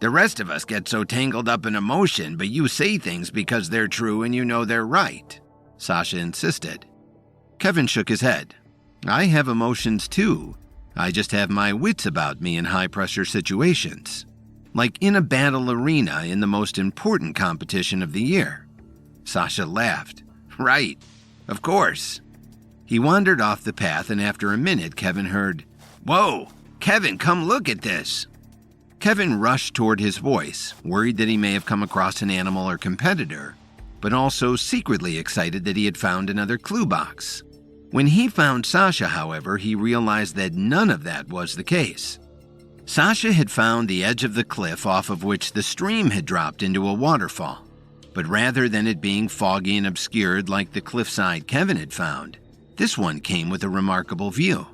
The rest of us get so tangled up in emotion, but you say things because they're true and you know they're right, Sasha insisted. Kevin shook his head. I have emotions too. I just have my wits about me in high-pressure situations. Like in a battle arena in the most important competition of the year. Sasha laughed. Right, of course. He wandered off the path, and after a minute, Kevin heard, Whoa, Kevin, come look at this. Kevin rushed toward his voice, worried that he may have come across an animal or competitor, but also secretly excited that he had found another clue box. When he found Sasha, however, he realized that none of that was the case. Sasha had found the edge of the cliff off of which the stream had dropped into a waterfall, but rather than it being foggy and obscured like the cliffside Kevin had found, this one came with a remarkable view.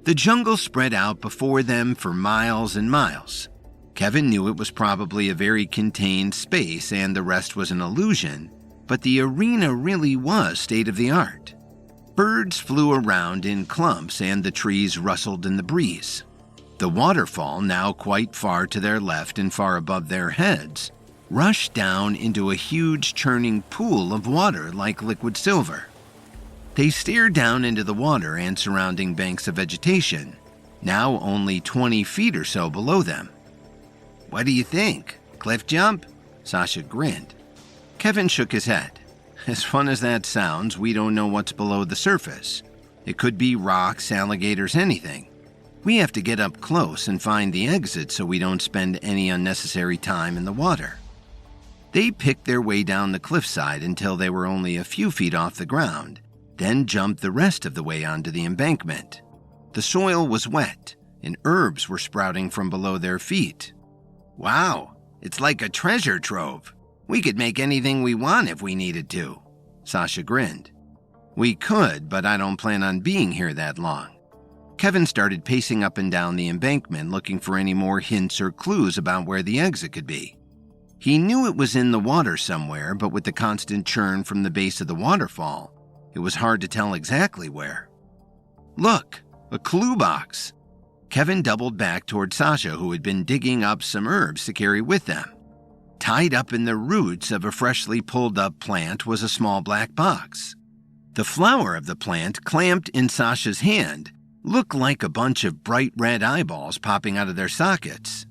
The jungle spread out before them for miles and miles. Kevin knew it was probably a very contained space and the rest was an illusion, but the arena really was state-of-the-art. Birds flew around in clumps and the trees rustled in the breeze. The waterfall, now quite far to their left and far above their heads, rushed down into a huge churning pool of water like liquid silver. They stared down into the water and surrounding banks of vegetation, now only 20 feet or so below them. What do you think? Cliff jump? Sasha grinned. Kevin shook his head. As fun as that sounds, we don't know what's below the surface. It could be rocks, alligators, anything. We have to get up close and find the exit so we don't spend any unnecessary time in the water. They picked their way down the cliffside until they were only a few feet off the ground, then jumped the rest of the way onto the embankment. The soil was wet, and herbs were sprouting from below their feet. Wow, it's like a treasure trove. We could make anything we want if we needed to, Sasha grinned. We could, but I don't plan on being here that long. Kevin started pacing up and down the embankment looking for any more hints or clues about where the exit could be. He knew it was in the water somewhere, but with the constant churn from the base of the waterfall, it was hard to tell exactly where. Look, a clue box. Kevin doubled back toward Sasha, who had been digging up some herbs to carry with them. Tied up in the roots of a freshly pulled up plant was a small black box. The flower of the plant, clamped in Sasha's hand, looked like a bunch of bright red eyeballs popping out of their sockets.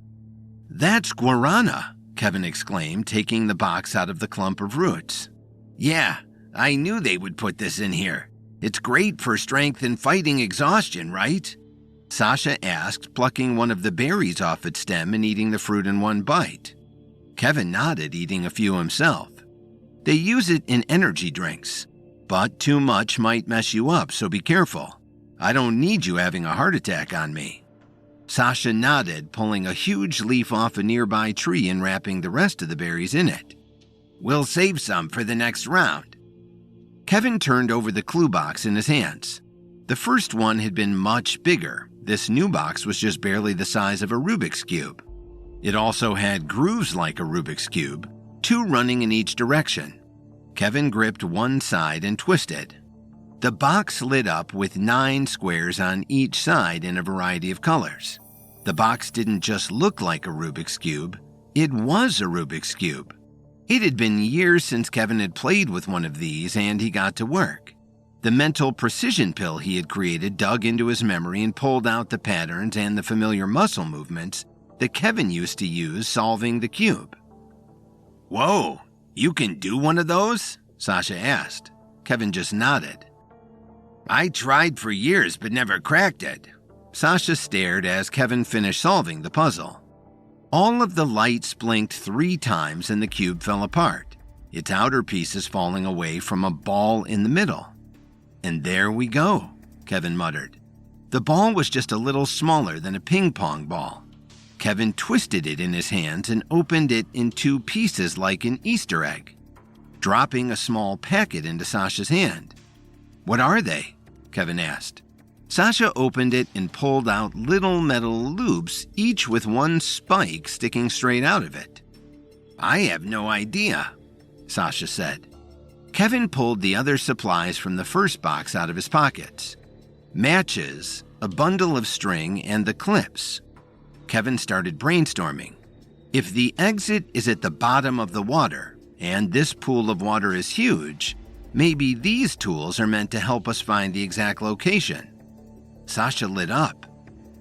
That's guarana, Kevin exclaimed, taking the box out of the clump of roots. Yeah, I knew they would put this in here. It's great for strength and fighting exhaustion, right? Sasha asked, plucking one of the berries off its stem and eating the fruit in one bite. Kevin nodded, eating a few himself. They use it in energy drinks, but too much might mess you up, so be careful. I don't need you having a heart attack on me. Sasha nodded, pulling a huge leaf off a nearby tree and wrapping the rest of the berries in it. We'll save some for the next round. Kevin turned over the clue box in his hands. The first one had been much bigger. This new box was just barely the size of a Rubik's Cube. It also had grooves like a Rubik's Cube, 2 running in each direction. Kevin gripped one side and twisted. The box lit up with 9 squares on each side in a variety of colors. The box didn't just look like a Rubik's Cube, it was a Rubik's Cube. It had been years since Kevin had played with one of these, and he got to work. The mental precision pill he had created dug into his memory and pulled out the patterns and the familiar muscle movements that Kevin used to use solving the cube. Whoa, you can do one of those? Sasha asked. Kevin just nodded. I tried for years but never cracked it. Sasha stared as Kevin finished solving the puzzle. All of the lights blinked 3 times and the cube fell apart, its outer pieces falling away from a ball in the middle. And there we go, Kevin muttered. The ball was just a little smaller than a ping pong ball. Kevin twisted it in his hands and opened it in two pieces like an Easter egg, dropping a small packet into Sasha's hand. "What are they?" Kevin asked. Sasha opened it and pulled out little metal loops, each with one spike sticking straight out of it. "I have no idea," Sasha said. Kevin pulled the other supplies from the first box out of his pockets. Matches, a bundle of string, and the clips. Kevin started brainstorming. If the exit is at the bottom of the water, and this pool of water is huge, maybe these tools are meant to help us find the exact location. Sasha lit up.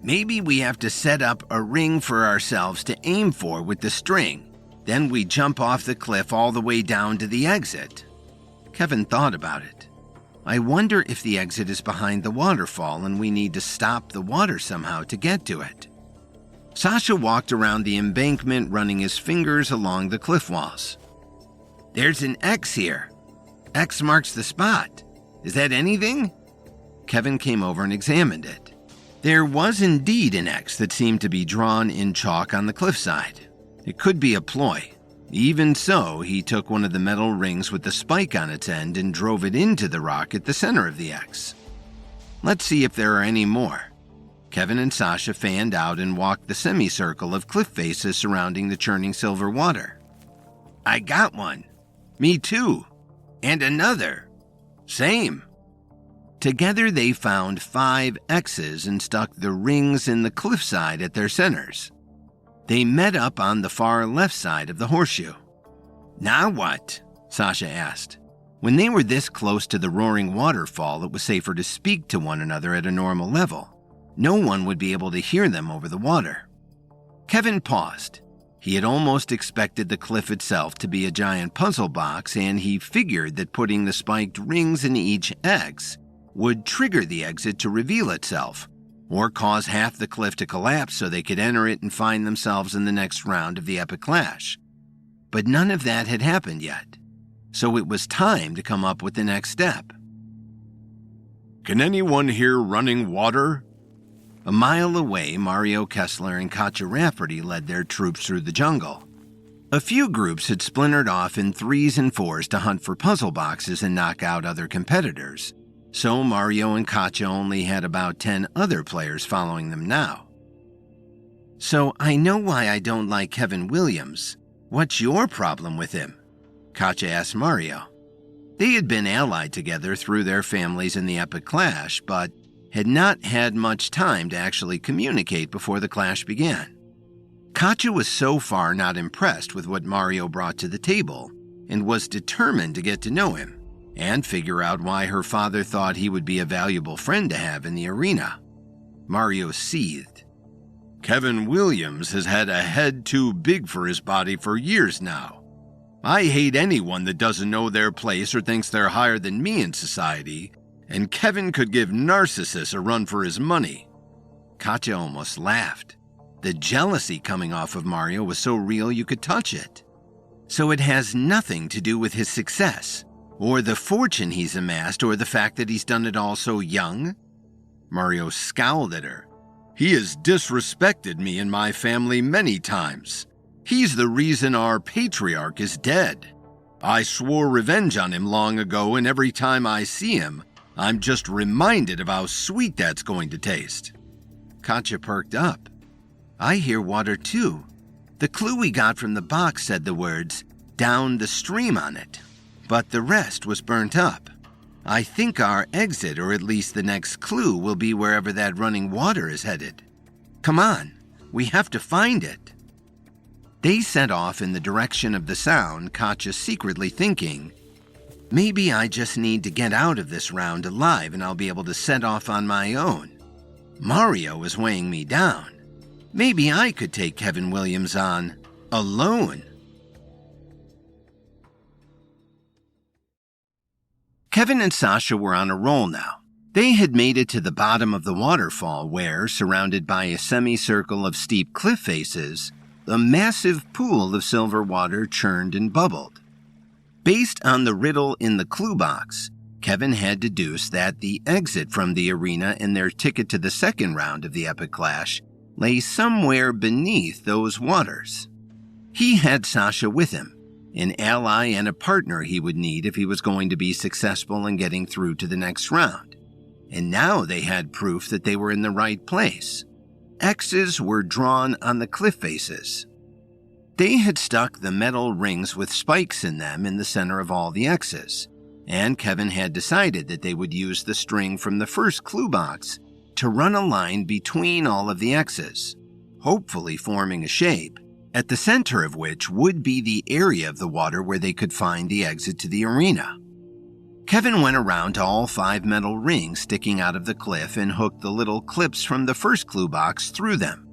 "Maybe we have to set up a ring for ourselves to aim for with the string. Then we jump off the cliff all the way down to the exit." Kevin thought about it. "I wonder if the exit is behind the waterfall and we need to stop the water somehow to get to it." Sasha walked around the embankment, running his fingers along the cliff walls. "There's an X here. X marks the spot. Is that anything?" Kevin came over and examined it. There was indeed an X that seemed to be drawn in chalk on the cliffside. It could be a ploy. Even so, he took one of the metal rings with the spike on its end and drove it into the rock at the center of the X. "Let's see if there are any more." Kevin and Sasha fanned out and walked the semicircle of cliff faces surrounding the churning silver water. "I got one." "Me too." "And another." "Same." Together they found 5 X's and stuck the rings in the cliffside at their centers. They met up on the far left side of the horseshoe. "Now what?" Sasha asked. When they were this close to the roaring waterfall, it was safer to speak to one another at a normal level. No one would be able to hear them over the water. Kevin paused. He had almost expected the cliff itself to be a giant puzzle box, and he figured that putting the spiked rings in each X would trigger the exit to reveal itself, or cause half the cliff to collapse so they could enter it and find themselves in the next round of the epic clash. But none of that had happened yet, so it was time to come up with the next step. "Can anyone hear running water?" A mile away, Mario Kessler and Katja Rafferty led their troops through the jungle. A few groups had splintered off in 3s and 4s to hunt for puzzle boxes and knock out other competitors, so Mario and Katja only had about 10 other players following them now. "So I know why I don't like Kevin Williams. What's your problem with him?" Katja asked Mario. They had been allied together through their families in the epic clash, but had not had much time to actually communicate before the clash began. Katja was so far not impressed with what Mario brought to the table and was determined to get to know him and figure out why her father thought he would be a valuable friend to have in the arena. Mario seethed. "Kevin Williams has had a head too big for his body for years now. I hate anyone that doesn't know their place or thinks they're higher than me in society, and Kevin could give Narcissus a run for his money." Katja almost laughed. The jealousy coming off of Mario was so real you could touch it. "So it has nothing to do with his success, or the fortune he's amassed, or the fact that he's done it all so young?" Mario scowled at her. "He has disrespected me and my family many times. He's the reason our patriarch is dead. I swore revenge on him long ago, and every time I see him, I'm just reminded of how sweet that's going to taste." Katja perked up. "I hear water too. The clue we got from the box said the words, 'down the stream' on it, but the rest was burnt up. I think our exit, or at least the next clue, will be wherever that running water is headed. Come on, we have to find it." They set off in the direction of the sound, Katja secretly thinking, "Maybe I just need to get out of this round alive and I'll be able to set off on my own. Mario is weighing me down. Maybe I could take Kevin Williams on alone." Kevin and Sasha were on a roll now. They had made it to the bottom of the waterfall where, surrounded by a semicircle of steep cliff faces, a massive pool of silver water churned and bubbled. Based on the riddle in the clue box, Kevin had deduced that the exit from the arena and their ticket to the second round of the epic clash lay somewhere beneath those waters. He had Sasha with him, an ally and a partner he would need if he was going to be successful in getting through to the next round. And now they had proof that they were in the right place. X's were drawn on the cliff faces. They had stuck the metal rings with spikes in them in the center of all the X's, and Kevin had decided that they would use the string from the first clue box to run a line between all of the X's, hopefully forming a shape, at the center of which would be the area of the water where they could find the exit to the arena. Kevin went around to all 5 metal rings sticking out of the cliff and hooked the little clips from the first clue box through them.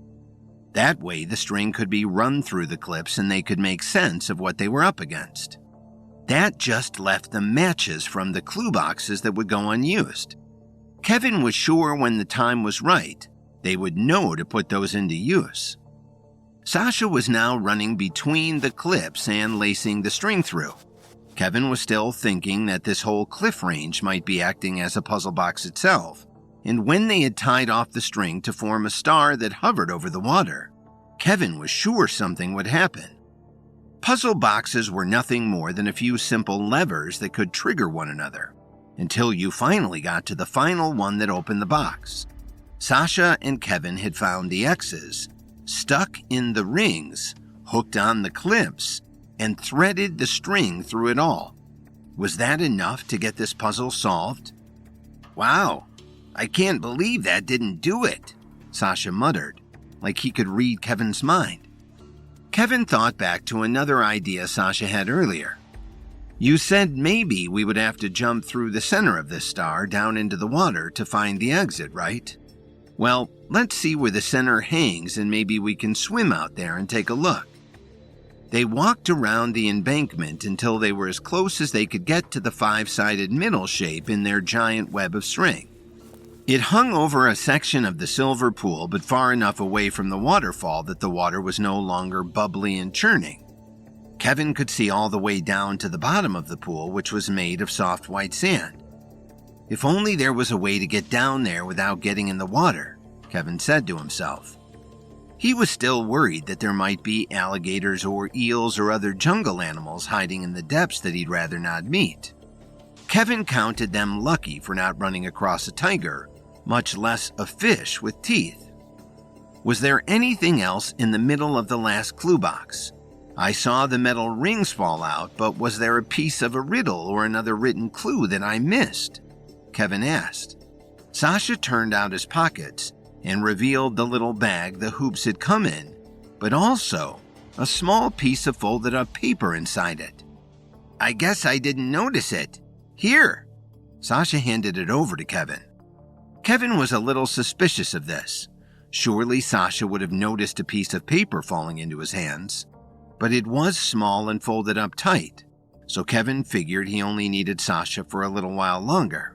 That way the string could be run through the clips and they could make sense of what they were up against. That just left the matches from the clue boxes that would go unused. Kevin was sure when the time was right, they would know to put those into use. Sasha was now running between the clips and lacing the string through. Kevin was still thinking that this whole cliff range might be acting as a puzzle box itself, and when they had tied off the string to form a star that hovered over the water, Kevin was sure something would happen. Puzzle boxes were nothing more than a few simple levers that could trigger one another, until you finally got to the final one that opened the box. Sasha and Kevin had found the X's, stuck in the rings, hooked on the clips, and threaded the string through it all. Was that enough to get this puzzle solved? "Wow, I can't believe that didn't do it," Sasha muttered, like he could read Kevin's mind. Kevin thought back to another idea Sasha had earlier. "You said maybe we would have to jump through the center of this star down into the water to find the exit, right? Well, let's see where the center hangs and maybe we can swim out there and take a look." They walked around the embankment until they were as close as they could get to the 5-sided middle shape in their giant web of string. It hung over a section of the silver pool, but far enough away from the waterfall that the water was no longer bubbly and churning. Kevin could see all the way down to the bottom of the pool, which was made of soft white sand. If only there was a way to get down there without getting in the water, Kevin said to himself. He was still worried that there might be alligators or eels or other jungle animals hiding in the depths that he'd rather not meet. Kevin counted them lucky for not running across a tiger, much less a fish with teeth. Was there anything else in the middle of the last clue box? I saw the metal rings fall out, but was there a piece of a riddle or another written clue that I missed? Kevin asked. Sasha turned out his pockets and revealed the little bag the hoops had come in, but also a small piece of folded up paper inside it. "I guess I didn't notice it. Here." Sasha handed it over to Kevin. Kevin was a little suspicious of this. Surely Sasha would have noticed a piece of paper falling into his hands, but it was small and folded up tight, so Kevin figured he only needed Sasha for a little while longer.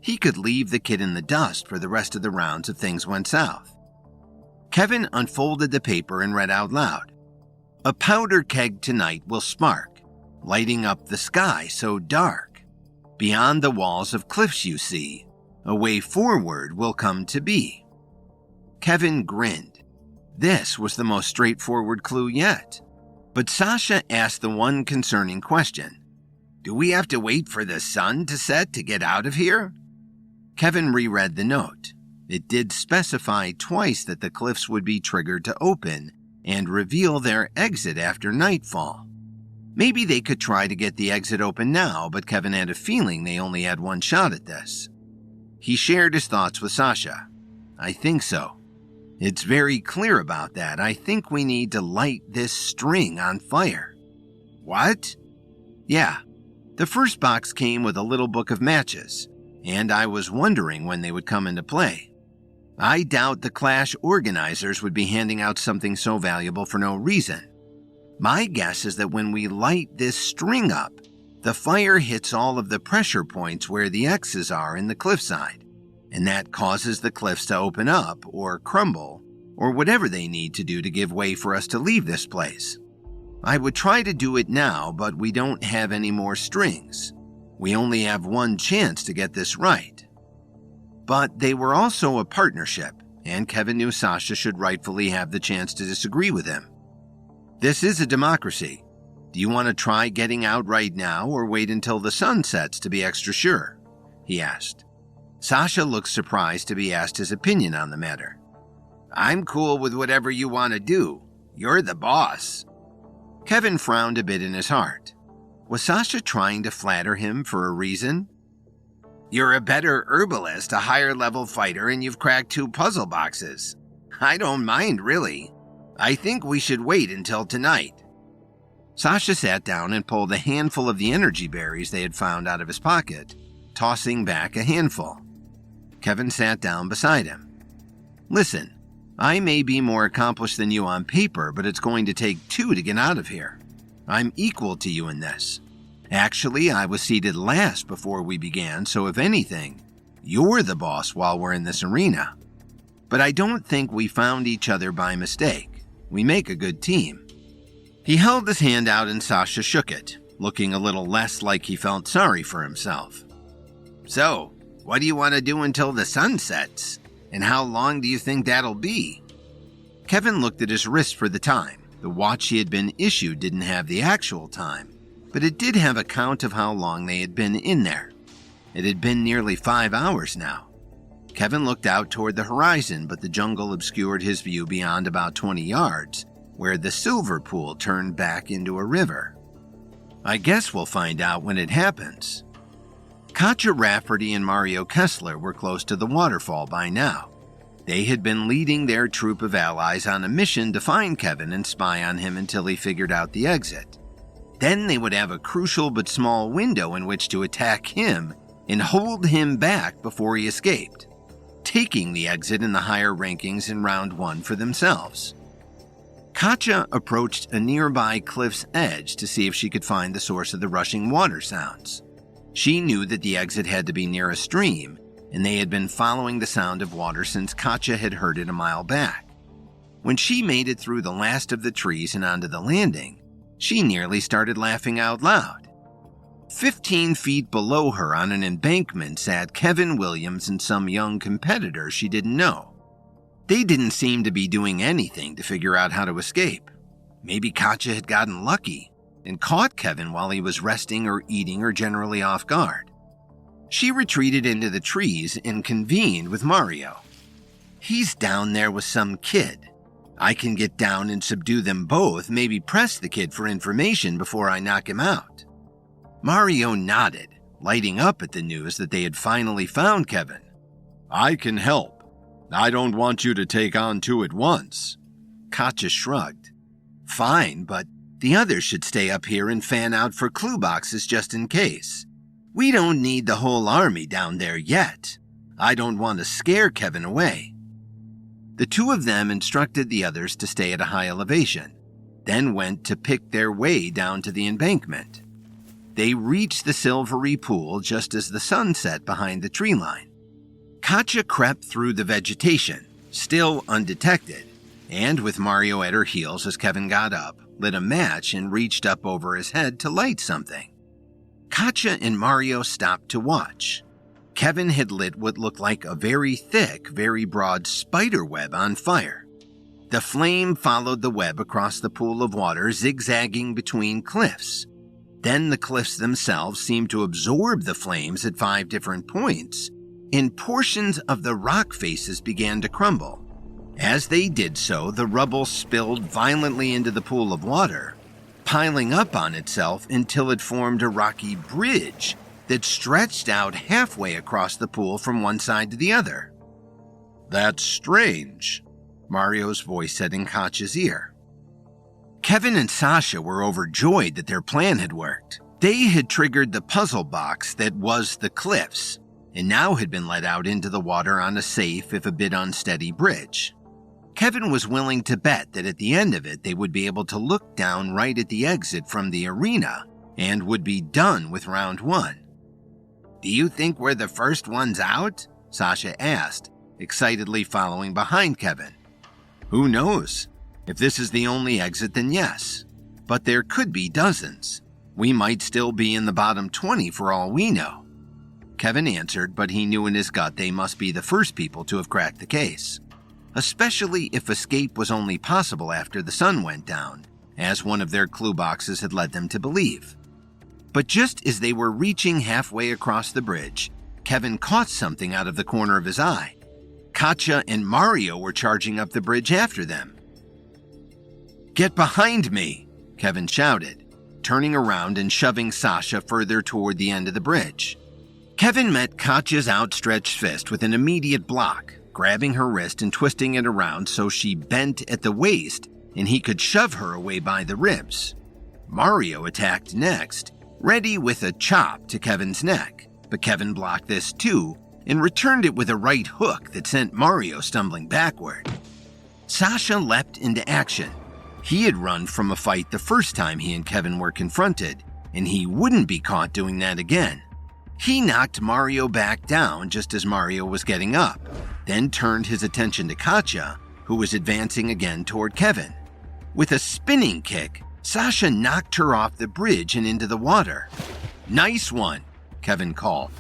He could leave the kid in the dust for the rest of the rounds if things went south. Kevin unfolded the paper and read out loud, "A powder keg tonight will spark, lighting up the sky so dark. Beyond the walls of cliffs you see, a way forward will come to be." Kevin grinned. This was the most straightforward clue yet. But Sasha asked the one concerning question. "Do we have to wait for the sun to set to get out of here?" Kevin reread the note. It did specify twice that the cliffs would be triggered to open and reveal their exit after nightfall. Maybe they could try to get the exit open now, but Kevin had a feeling they only had one shot at this. He shared his thoughts with Sasha. "I think so. It's very clear about that. I think we need to light this string on fire." "What?" "Yeah. The first box came with a little book of matches, and I was wondering when they would come into play. I doubt the Clash organizers would be handing out something so valuable for no reason. My guess is that when we light this string up, the fire hits all of the pressure points where the X's are in the cliffside, and that causes the cliffs to open up or crumble, or whatever they need to do to give way for us to leave this place. I would try to do it now, but we don't have any more strings. We only have one chance to get this right. But they were also a partnership, and Kevin knew Sasha should rightfully have the chance to disagree with him. This is a democracy. Do you want to try getting out right now or wait until the sun sets to be extra sure? He asked. Sasha looked surprised to be asked his opinion on the matter. I'm cool with whatever you want to do. You're the boss. Kevin frowned a bit in his heart. Was Sasha trying to flatter him for a reason? You're a better herbalist, a higher-level fighter, and you've cracked 2 puzzle boxes. I don't mind, really. I think we should wait until tonight. Sasha sat down and pulled a handful of the energy berries they had found out of his pocket, tossing back a handful. Kevin sat down beside him. Listen, I may be more accomplished than you on paper, but it's going to take 2 to get out of here. I'm equal to you in this. Actually, I was seated last before we began, so if anything, you're the boss while we're in this arena. But I don't think we found each other by mistake. We make a good team. He held his hand out and Sasha shook it, looking a little less like he felt sorry for himself. So, what do you want to do until the sun sets? And how long do you think that'll be? Kevin looked at his wrist for the time. The watch he had been issued didn't have the actual time, but it did have a count of how long they had been in there. It had been nearly 5 hours now. Kevin looked out toward the horizon, but the jungle obscured his view beyond about 20 yards, where the silver pool turned back into a river. I guess we'll find out when it happens. Katja Rafferty and Mario Kessler were close to the waterfall by now. They had been leading their troop of allies on a mission to find Kevin and spy on him until he figured out the exit. Then they would have a crucial but small window in which to attack him and hold him back before he escaped, taking the exit in the higher rankings in round 1 for themselves. Katja approached a nearby cliff's edge to see if she could find the source of the rushing water sounds. She knew that the exit had to be near a stream, and they had been following the sound of water since Katja had heard it a mile back. When she made it through the last of the trees and onto the landing, she nearly started laughing out loud. 15 feet below her on an embankment sat Kevin Williams and some young competitor she didn't know. They didn't seem to be doing anything to figure out how to escape. Maybe Katja had gotten lucky and caught Kevin while he was resting or eating or generally off guard. She retreated into the trees and convened with Mario. He's down there with some kid. I can get down and subdue them both, maybe press the kid for information before I knock him out. Mario nodded, lighting up at the news that they had finally found Kevin. I can help. I don't want you to take on 2 at once. Katja shrugged. Fine, but the others should stay up here and fan out for clue boxes just in case. We don't need the whole army down there yet. I don't want to scare Kevin away. The 2 of them instructed the others to stay at a high elevation, then went to pick their way down to the embankment. They reached the silvery pool just as the sun set behind the tree line. Katja crept through the vegetation, still undetected, and with Mario at her heels as Kevin got up, lit a match and reached up over his head to light something. Katja and Mario stopped to watch. Kevin had lit what looked like a very thick, very broad spider web on fire. The flame followed the web across the pool of water, zigzagging between cliffs. Then the cliffs themselves seemed to absorb the flames at 5 different points, and portions of the rock faces began to crumble. As they did so, the rubble spilled violently into the pool of water, piling up on itself until it formed a rocky bridge that stretched out halfway across the pool from one side to the other. That's strange, Mario's voice said in Katja's ear. Kevin and Sasha were overjoyed that their plan had worked. They had triggered the puzzle box that was the cliffs, and now had been let out into the water on a safe, if a bit unsteady, bridge. Kevin was willing to bet that at the end of it they would be able to look down right at the exit from the arena and would be done with round 1. Do you think we're the first ones out? Sasha asked, excitedly following behind Kevin. Who knows? If this is the only exit, then yes. But there could be dozens. We might still be in the bottom 20 for all we know. Kevin answered, but he knew in his gut they must be the first people to have cracked the case, especially if escape was only possible after the sun went down, as one of their clue boxes had led them to believe. But just as they were reaching halfway across the bridge, Kevin caught something out of the corner of his eye. Katja and Mario were charging up the bridge after them. "Get behind me!" Kevin shouted, turning around and shoving Sasha further toward the end of the bridge. Kevin met Katja's outstretched fist with an immediate block, grabbing her wrist and twisting it around so she bent at the waist and he could shove her away by the ribs. Mario attacked next, ready with a chop to Kevin's neck, but Kevin blocked this too and returned it with a right hook that sent Mario stumbling backward. Sasha leapt into action. He had run from a fight the first time he and Kevin were confronted, and he wouldn't be caught doing that again. He knocked Mario back down just as Mario was getting up, then turned his attention to Katja, who was advancing again toward Kevin. With a spinning kick, Sasha knocked her off the bridge and into the water. "Nice one," Kevin called.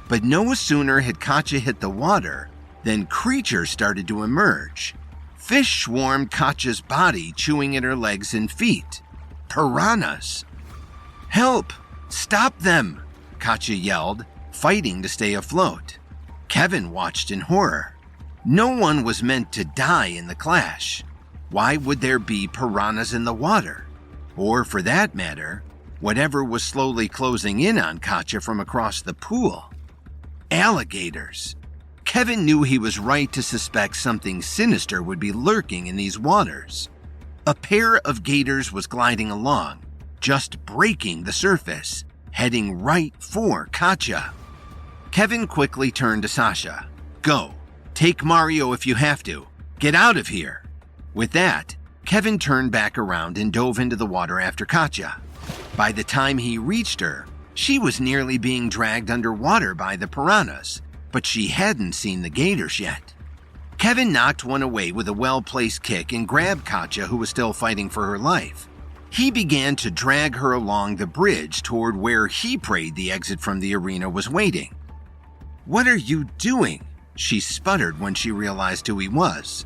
But no sooner had Katja hit the water than creatures started to emerge. Fish swarmed Katja's body, chewing at her legs and feet. Piranhas. "Help! Stop them!" Katja yelled, fighting to stay afloat. Kevin watched in horror. No one was meant to die in the clash. Why would there be piranhas in the water? Or, for that matter, whatever was slowly closing in on Katja from across the pool. Alligators. Kevin knew he was right to suspect something sinister would be lurking in these waters. A pair of gators was gliding along, just breaking the surface, heading right for Katja. Kevin quickly turned to Sasha. "Go. Take Mario if you have to. Get out of here." With that, Kevin turned back around and dove into the water after Katja. By the time he reached her, she was nearly being dragged underwater by the piranhas, but she hadn't seen the gators yet. Kevin knocked one away with a well-placed kick and grabbed Katja, who was still fighting for her life. He began to drag her along the bridge toward where he prayed the exit from the arena was waiting. "What are you doing?" she sputtered when she realized who he was.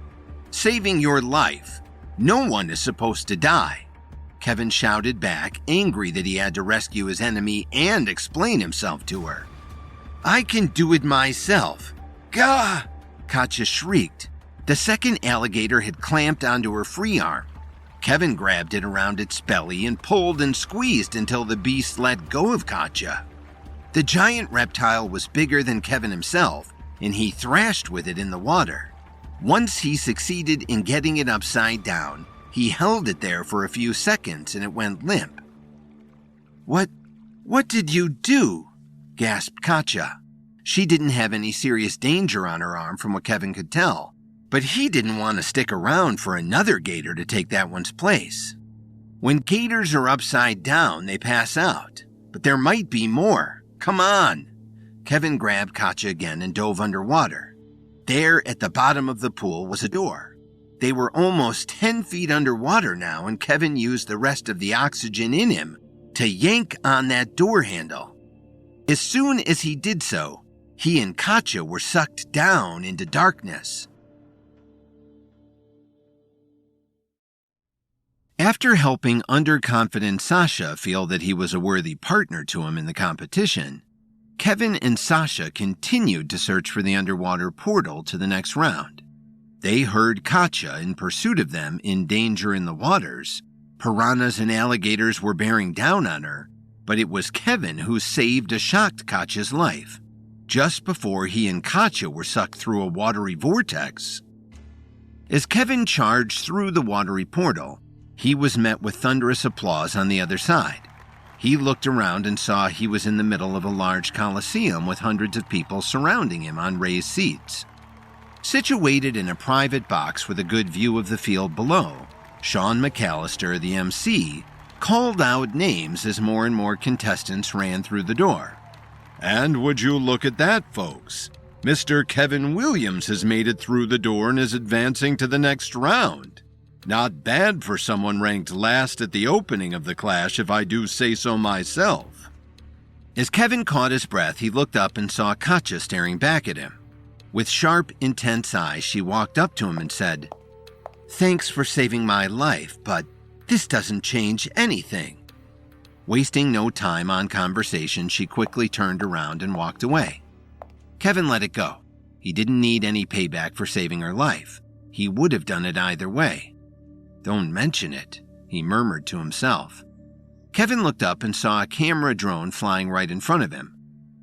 "Saving your life. No one is supposed to die," Kevin shouted back, angry that he had to rescue his enemy and explain himself to her. "I can do it myself." "Gah!" Katja shrieked. The second alligator had clamped onto her free arm. Kevin grabbed it around its belly and pulled and squeezed until the beast let go of Katja. The giant reptile was bigger than Kevin himself, and he thrashed with it in the water. Once he succeeded in getting it upside down, he held it there for a few seconds and it went limp. What did you do?" gasped Katja. She didn't have any serious danger on her arm from what Kevin could tell, but he didn't want to stick around for another gator to take that one's place. When gators are upside down, they pass out, but there might be more. Come on. Kevin grabbed Katja again and dove underwater. There at the bottom of the pool was a door. They were almost 10 feet underwater now, and Kevin used the rest of the oxygen in him to yank on that door handle. As soon as he did so, he and Katja were sucked down into darkness. After helping underconfident Sasha feel that he was a worthy partner to him in the competition, Kevin and Sasha continued to search for the underwater portal to the next round. They heard Katja in pursuit of them, in danger in the waters. Piranhas and alligators were bearing down on her, but it was Kevin who saved a shocked Katja's life, just before he and Katja were sucked through a watery vortex. As Kevin charged through the watery portal, he was met with thunderous applause on the other side. He looked around and saw he was in the middle of a large coliseum with hundreds of people surrounding him on raised seats. Situated in a private box with a good view of the field below, Sean McAllister, the MC, called out names as more and more contestants ran through the door. "And would you look at that, folks? Mr. Kevin Williams has made it through the door and is advancing to the next round." Not bad for someone ranked last at the opening of the clash, if I do say so myself." As Kevin caught his breath, he looked up and saw Katja staring back at him. With sharp, intense eyes, she walked up to him and said, "Thanks for saving my life, but this doesn't change anything." Wasting no time on conversation, she quickly turned around and walked away. Kevin let it go. He didn't need any payback for saving her life. He would have done it either way. "Don't mention it," he murmured to himself. Kevin looked up and saw a camera drone flying right in front of him.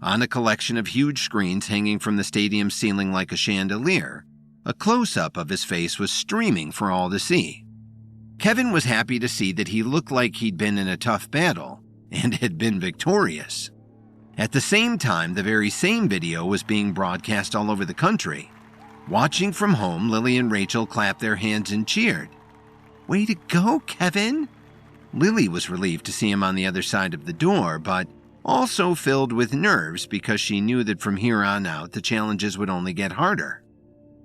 On a collection of huge screens hanging from the stadium ceiling like a chandelier, a close-up of his face was streaming for all to see. Kevin was happy to see that he looked like he'd been in a tough battle and had been victorious. At the same time, the very same video was being broadcast all over the country. Watching from home, Lily and Rachel clapped their hands and cheered. "Way to go, Kevin!" Lily was relieved to see him on the other side of the door, but also filled with nerves because she knew that from here on out the challenges would only get harder.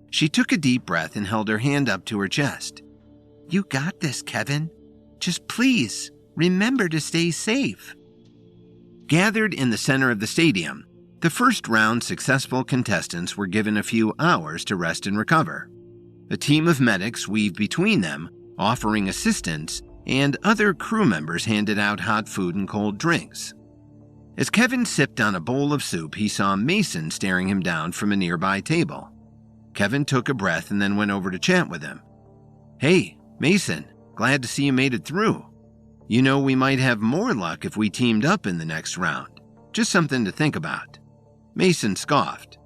She took a deep breath and held her hand up to her chest. "You got this, Kevin. Just please, remember to stay safe." Gathered in the center of the stadium, the first round successful contestants were given a few hours to rest and recover. A team of medics weaved between them, offering assistance, and other crew members handed out hot food and cold drinks. As Kevin sipped on a bowl of soup, he saw Mason staring him down from a nearby table. Kevin took a breath and then went over to chat with him. "Hey, Mason, glad to see you made it through. You know, we might have more luck if we teamed up in the next round. Just something to think about." Mason scoffed.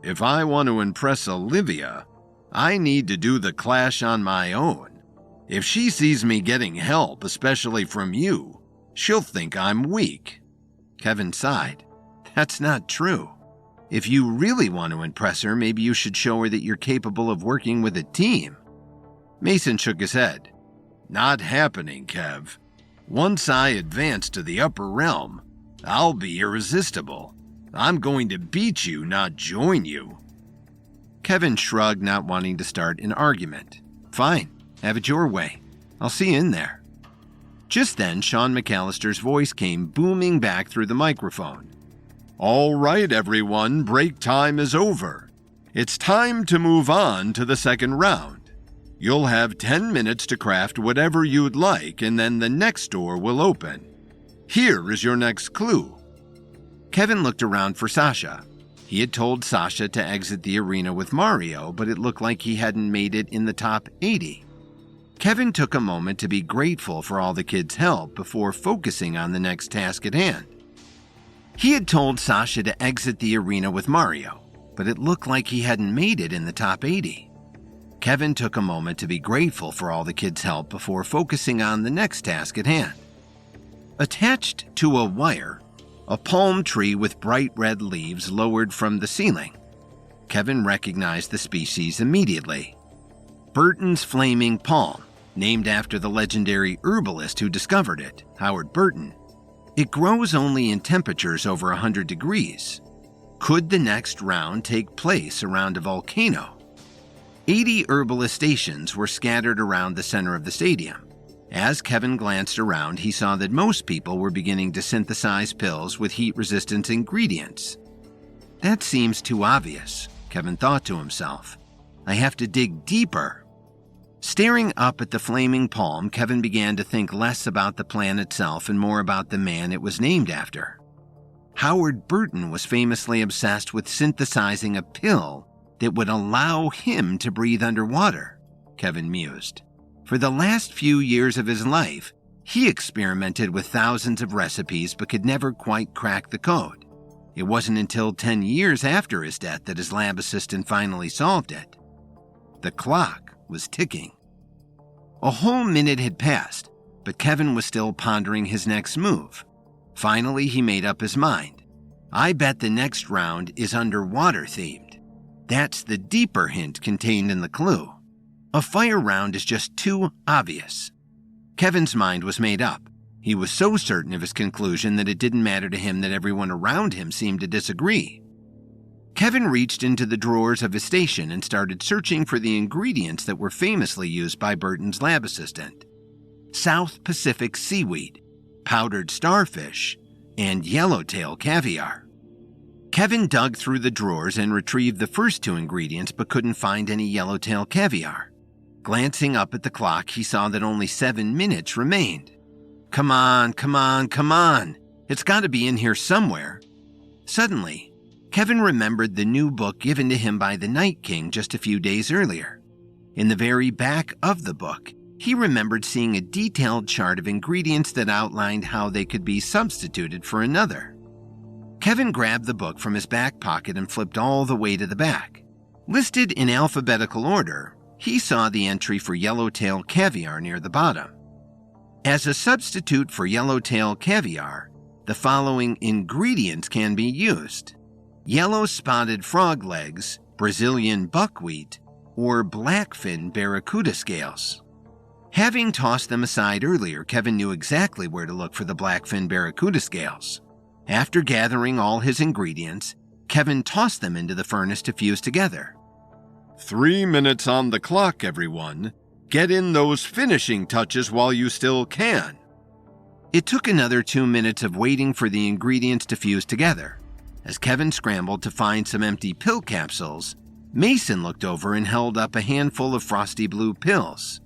"If I want to impress Olivia, I need to do the clash on my own. If she sees me getting help, especially from you, she'll think I'm weak." Kevin sighed. "That's not true. If you really want to impress her, maybe you should show her that you're capable of working with a team." Mason shook his head. "Not happening, Kev. Once I advance to the upper realm, I'll be irresistible. I'm going to beat you, not join you." Kevin shrugged, not wanting to start an argument. "Fine, have it your way. I'll see you in there." Just then, Sean McAllister's voice came booming back through the microphone. "All right, everyone, break time is over. It's time to move on to the second round. You'll have 10 minutes to craft whatever you'd like, and then the next door will open. Here is your next clue." Kevin looked around for Sasha. He had told Sasha to exit the arena with Mario, but it looked like he hadn't made it in the top 80. Kevin took a moment to be grateful for all the kids' help before focusing on the next task at hand. He had told Sasha to exit the arena with Mario, but it looked like he hadn't made it in the top 80. Kevin took a moment to be grateful for all the kids' help before focusing on the next task at hand. Attached to a wire, a palm tree with bright red leaves lowered from the ceiling. Kevin recognized the species immediately. Burton's flaming palm, named after the legendary herbalist who discovered it, Howard Burton. It grows only in temperatures over 100 degrees. Could the next round take place around a volcano? 80 herbalist stations were scattered around the center of the stadium. As Kevin glanced around, he saw that most people were beginning to synthesize pills with heat-resistant ingredients. That seems too obvious, Kevin thought to himself. I have to dig deeper. Staring up at the flaming palm, Kevin began to think less about the plan itself and more about the man it was named after. Howard Burton was famously obsessed with synthesizing a pill that would allow him to breathe underwater, Kevin mused. For the last few years of his life, he experimented with thousands of recipes but could never quite crack the code. It wasn't until 10 years after his death that his lab assistant finally solved it. The clock was ticking. A whole minute had passed, but Kevin was still pondering his next move. Finally, he made up his mind. I bet the next round is underwater themed. That's the deeper hint contained in the clue. A fire round is just too obvious. Kevin's mind was made up. He was so certain of his conclusion that it didn't matter to him that everyone around him seemed to disagree. Kevin reached into the drawers of his station and started searching for the ingredients that were famously used by Burton's lab assistant: South Pacific seaweed, powdered starfish, and yellowtail caviar. Kevin dug through the drawers and retrieved the first two ingredients but couldn't find any yellowtail caviar. Glancing up at the clock, he saw that only 7 minutes remained. Come on. It's got to be in here somewhere. Suddenly, Kevin remembered the new book given to him by the Night King just a few days earlier. In the very back of the book, he remembered seeing a detailed chart of ingredients that outlined how they could be substituted for another. Kevin grabbed the book from his back pocket and flipped all the way to the back. Listed in alphabetical order, he saw the entry for yellowtail caviar near the bottom. As a substitute for yellowtail caviar, the following ingredients can be used: yellow spotted frog legs, Brazilian buckwheat, or blackfin barracuda scales. Having tossed them aside earlier, Kevin knew exactly where to look for the blackfin barracuda scales. After gathering all his ingredients, Kevin tossed them into the furnace to fuse together. 3 minutes on the clock, everyone. Get in those finishing touches while you still can. It took another 2 minutes of waiting for the ingredients to fuse together. As Kevin scrambled to find some empty pill capsules, Mason looked over and held up a handful of frosty blue pills.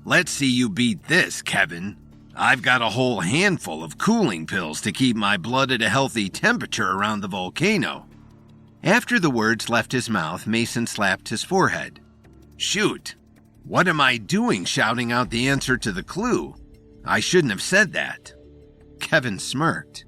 Let's see you beat this, Kevin. I've got a whole handful of cooling pills to keep my blood at a healthy temperature around the volcano. After the words left his mouth, Mason slapped his forehead. Shoot, what am I doing shouting out the answer to the clue? I shouldn't have said that. Kevin smirked.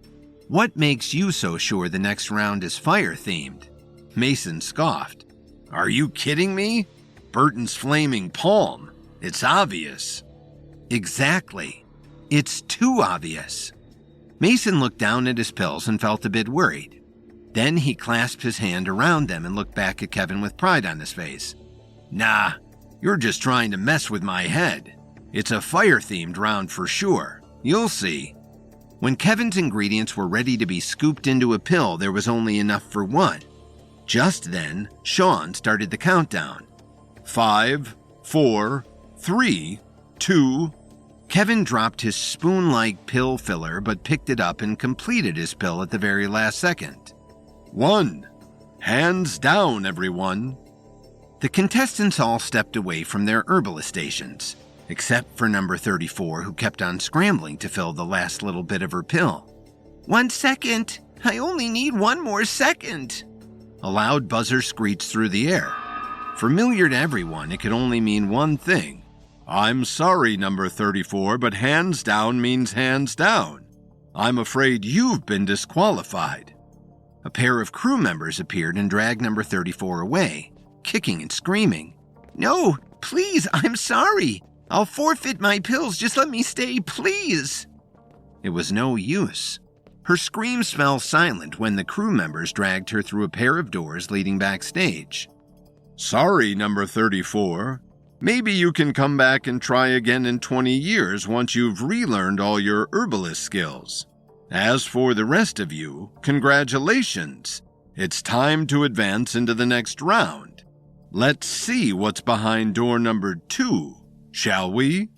What makes you so sure the next round is fire-themed? Mason scoffed. Are you kidding me? Burton's flaming palm. It's obvious. Exactly. It's too obvious. Mason looked down at his pills and felt a bit worried. Then he clasped his hand around them and looked back at Kevin with pride on his face. Nah, you're just trying to mess with my head. It's a fire-themed round for sure. You'll see. When Kevin's ingredients were ready to be scooped into a pill, there was only enough for one. Just then, Sean started the countdown. 5, 4, 3, 2... Kevin dropped his spoon-like pill filler but picked it up and completed his pill at the very last second. 1. Hands down, everyone. The contestants all stepped away from their herbalist stations, except for number 34, who kept on scrambling to fill the last little bit of her pill. 1 second. I only need 1 more second. A loud buzzer screeched through the air. Familiar to everyone, it could only mean one thing. I'm sorry, number 34, but hands down means hands down. I'm afraid you've been disqualified. A pair of crew members appeared and dragged number 34 away, kicking and screaming. No, please, I'm sorry. I'll forfeit my pills. Just let me stay, please. It was no use. Her screams fell silent when the crew members dragged her through a pair of doors leading backstage. Sorry, number 34. Maybe you can come back and try again in 20 years once you've relearned all your herbalist skills. As for the rest of you, congratulations. It's time to advance into the next round. Let's see what's behind door number 2, shall we?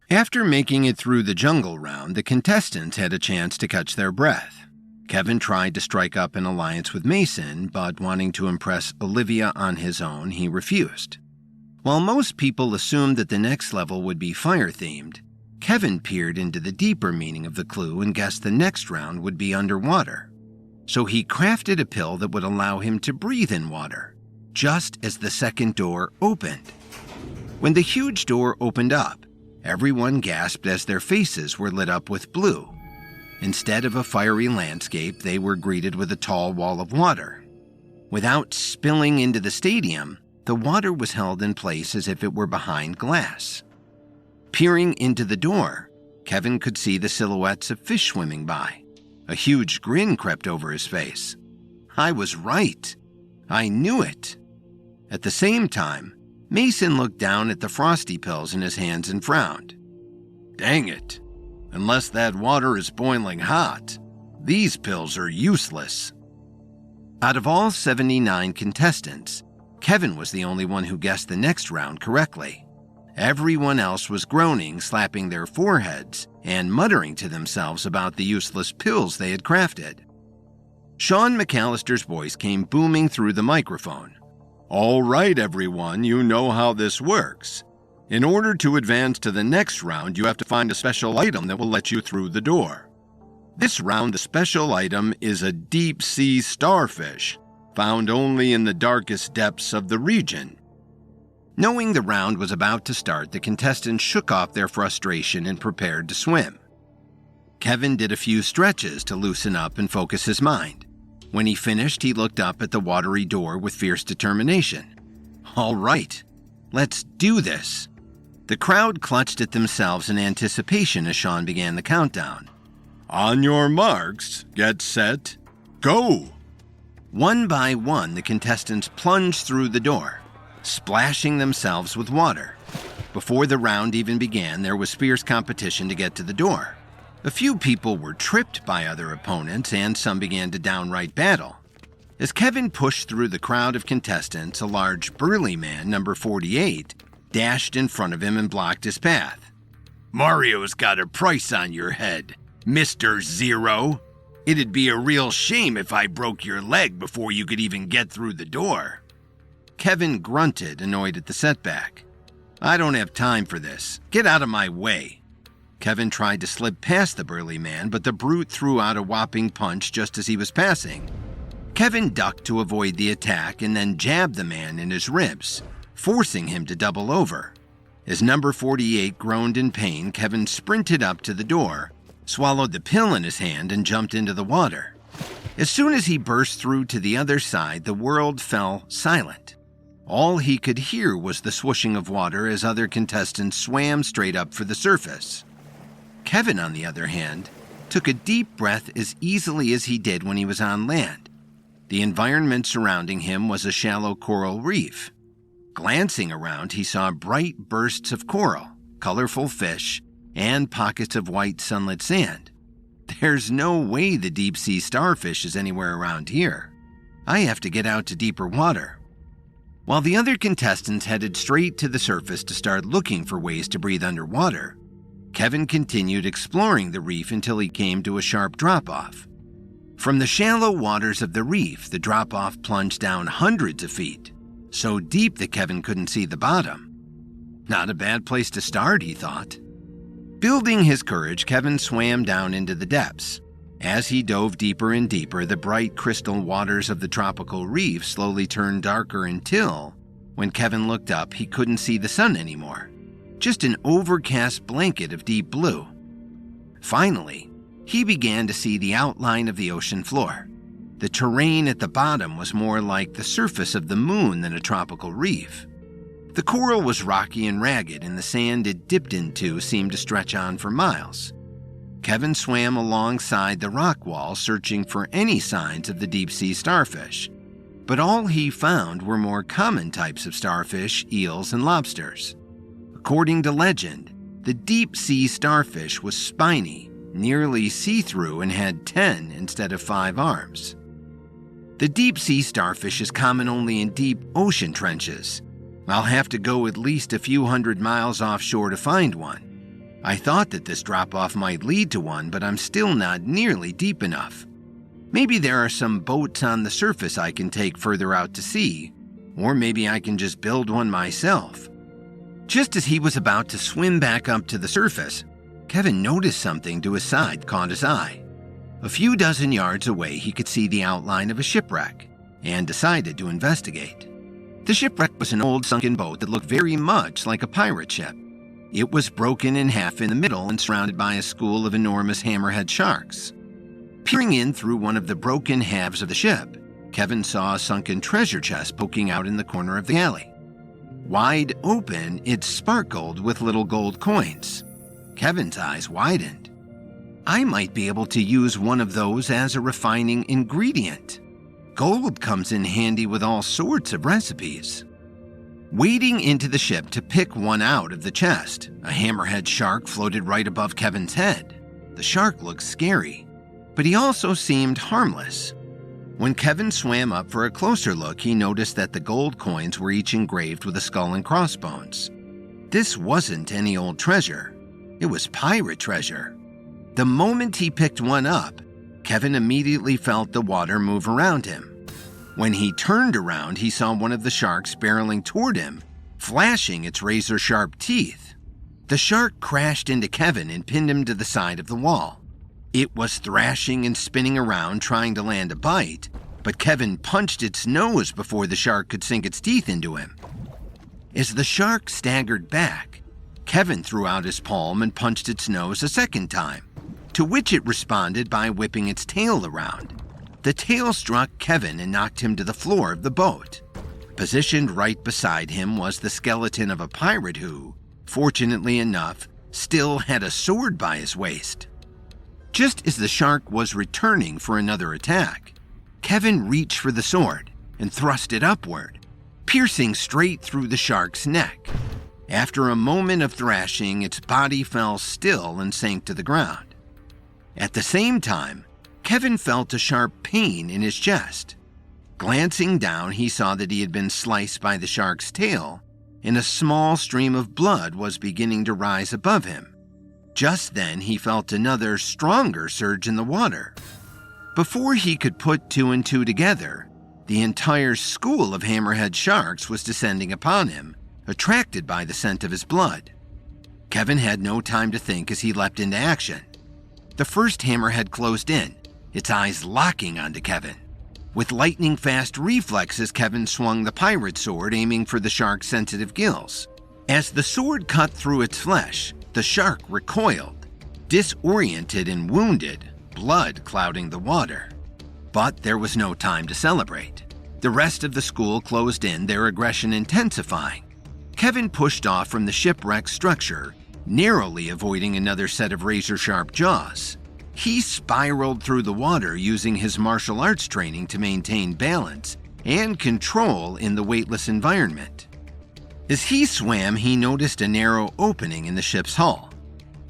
After making it through the jungle round, the contestants had a chance to catch their breath. Kevin tried to strike up an alliance with Mason, but wanting to impress Olivia on his own, he refused. While most people assumed that the next level would be fire-themed, Kevin peered into the deeper meaning of the clue and guessed the next round would be underwater. So he crafted a pill that would allow him to breathe in water, just as the second door opened. When the huge door opened up, everyone gasped as their faces were lit up with blue. Instead of a fiery landscape, they were greeted with a tall wall of water. Without spilling into the stadium, the water was held in place as if it were behind glass. Peering into the door, Kevin could see the silhouettes of fish swimming by. A huge grin crept over his face. I was right. I knew it. At the same time, Mason looked down at the frosty pills in his hands and frowned. Dang it. Unless that water is boiling hot, These pills are useless." Out of all 79 contestants, Kevin was the only one who guessed the next round correctly. Everyone else was groaning, slapping their foreheads, and muttering to themselves about the useless pills they had crafted. Sean McAllister's voice came booming through the microphone. "All right, everyone, you know how this works. In order to advance to the next round, you have to find a special item that will let you through the door. This round, the special item is a deep-sea starfish, found only in the darkest depths of the region." Knowing the round was about to start, the contestants shook off their frustration and prepared to swim. Kevin did a few stretches to loosen up and focus his mind. When he finished, he looked up at the watery door with fierce determination. "All right, let's do this." The crowd clutched at themselves in anticipation as Sean began the countdown. "On your marks, get set, go!" One by one, the contestants plunged through the door, splashing themselves with water. Before the round even began, there was fierce competition to get to the door. A few people were tripped by other opponents, and some began to downright battle. As Kevin pushed through the crowd of contestants, a large, burly man, number 48, dashed in front of him and blocked his path. "Mario's got a price on your head, Mr. Zero. It'd be a real shame if I broke your leg before you could even get through the door." Kevin grunted, annoyed at the setback. "I don't have time for this. Get out of my way." Kevin tried to slip past the burly man, but the brute threw out a whopping punch just as he was passing. Kevin ducked to avoid the attack and then jabbed the man in his ribs, forcing him to double over. As number 48 groaned in pain, Kevin sprinted up to the door, swallowed the pill in his hand, and jumped into the water. As soon as he burst through to the other side, the world fell silent. All he could hear was the swooshing of water as other contestants swam straight up for the surface. Kevin, on the other hand, took a deep breath as easily as he did when he was on land. The environment surrounding him was a shallow coral reef. Glancing around, he saw bright bursts of coral, colorful fish, and pockets of white sunlit sand. There's no way the deep-sea starfish is anywhere around here. I have to get out to deeper water. While the other contestants headed straight to the surface to start looking for ways to breathe underwater, Kevin continued exploring the reef until he came to a sharp drop-off. From the shallow waters of the reef, the drop-off plunged down hundreds of feet, so deep that Kevin couldn't see the bottom. Not a bad place to start, he thought. Building his courage, Kevin swam down into the depths. As he dove deeper and deeper, the bright crystal waters of the tropical reef slowly turned darker until, when Kevin looked up, he couldn't see the sun anymore. Just an overcast blanket of deep blue. Finally, he began to see the outline of the ocean floor. The terrain at the bottom was more like the surface of the moon than a tropical reef. The coral was rocky and ragged, and the sand it dipped into seemed to stretch on for miles. Kevin swam alongside the rock wall, searching for any signs of the deep-sea starfish. But all he found were more common types of starfish, eels, and lobsters. According to legend, the deep-sea starfish was spiny, nearly see-through, and had 10 instead of 5 arms. The deep-sea starfish is common only in deep ocean trenches. I'll have to go at least a few hundred miles offshore to find one. I thought that this drop-off might lead to one, but I'm still not nearly deep enough. Maybe there are some boats on the surface I can take further out to sea, or maybe I can just build one myself. Just as he was about to swim back up to the surface, Kevin noticed something to his side caught his eye. A few dozen yards away, he could see the outline of a shipwreck, and decided to investigate. The shipwreck was an old sunken boat that looked very much like a pirate ship. It was broken in half in the middle and surrounded by a school of enormous hammerhead sharks. Peering in through one of the broken halves of the ship, Kevin saw a sunken treasure chest poking out in the corner of the alley. Wide open, it sparkled with little gold coins. Kevin's eyes widened. I might be able to use one of those as a refining ingredient. Gold comes in handy with all sorts of recipes. Wading into the ship to pick one out of the chest, a hammerhead shark floated right above Kevin's head. The shark looked scary, but he also seemed harmless. When Kevin swam up for a closer look, he noticed that the gold coins were each engraved with a skull and crossbones. This wasn't any old treasure. It was pirate treasure. The moment he picked one up, Kevin immediately felt the water move around him. When he turned around, he saw one of the sharks barreling toward him, flashing its razor-sharp teeth. The shark crashed into Kevin and pinned him to the side of the wall. It was thrashing and spinning around trying to land a bite, but Kevin punched its nose before the shark could sink its teeth into him. As the shark staggered back, Kevin threw out his palm and punched its nose a second time, to which it responded by whipping its tail around. The tail struck Kevin and knocked him to the floor of the boat. Positioned right beside him was the skeleton of a pirate who, fortunately enough, still had a sword by his waist. Just as the shark was returning for another attack, Kevin reached for the sword and thrust it upward, piercing straight through the shark's neck. After a moment of thrashing, its body fell still and sank to the ground. At the same time, Kevin felt a sharp pain in his chest. Glancing down, he saw that he had been sliced by the shark's tail, and a small stream of blood was beginning to rise above him. Just then, he felt another, stronger surge in the water. Before he could put two and two together, the entire school of hammerhead sharks was descending upon him, attracted by the scent of his blood. Kevin had no time to think as he leapt into action. The first hammerhead closed in, its eyes locking onto Kevin. With lightning-fast reflexes, Kevin swung the pirate sword, aiming for the shark's sensitive gills. As the sword cut through its flesh, the shark recoiled, disoriented and wounded, blood clouding the water. But there was no time to celebrate. The rest of the school closed in, their aggression intensifying. Kevin pushed off from the shipwreck structure, narrowly avoiding another set of razor-sharp jaws. He spiraled through the water using his martial arts training to maintain balance and control in the weightless environment. As he swam, he noticed a narrow opening in the ship's hull.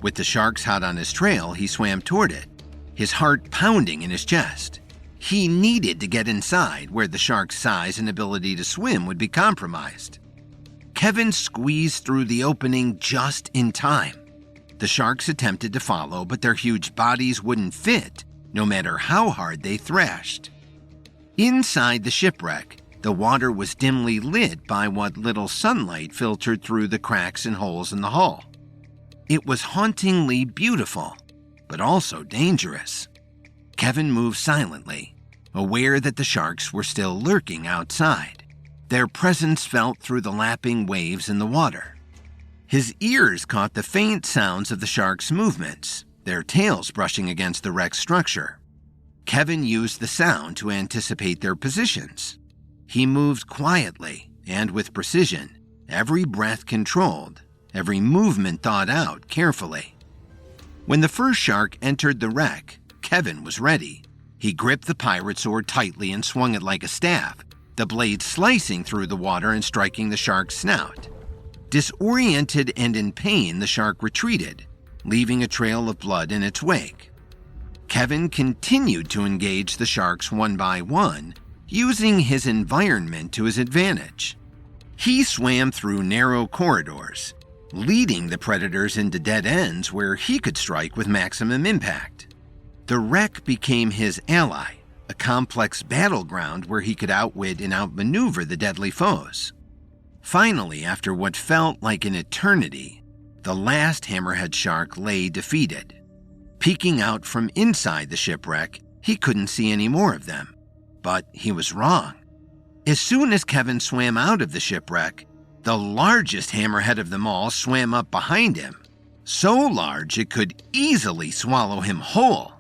With the sharks hot on his trail, he swam toward it, his heart pounding in his chest. He needed to get inside, where the shark's size and ability to swim would be compromised. Kevin squeezed through the opening just in time. The sharks attempted to follow, but their huge bodies wouldn't fit, no matter how hard they thrashed. Inside the shipwreck, the water was dimly lit by what little sunlight filtered through the cracks and holes in the hull. It was hauntingly beautiful, but also dangerous. Kevin moved silently, aware that the sharks were still lurking outside, their presence felt through the lapping waves in the water. His ears caught the faint sounds of the sharks' movements, their tails brushing against the wrecked structure. Kevin used the sound to anticipate their positions. He moved quietly and with precision, every breath controlled, every movement thought out carefully. When the first shark entered the wreck, Kevin was ready. He gripped the pirate sword tightly and swung it like a staff, the blade slicing through the water and striking the shark's snout. Disoriented and in pain, the shark retreated, leaving a trail of blood in its wake. Kevin continued to engage the sharks one by one, using his environment to his advantage. He swam through narrow corridors, leading the predators into dead ends where he could strike with maximum impact. The wreck became his ally, a complex battleground where he could outwit and outmaneuver the deadly foes. Finally, after what felt like an eternity, the last hammerhead shark lay defeated. Peeking out from inside the shipwreck, he couldn't see any more of them. But he was wrong. As soon as Kevin swam out of the shipwreck, the largest hammerhead of them all swam up behind him, so large it could easily swallow him whole.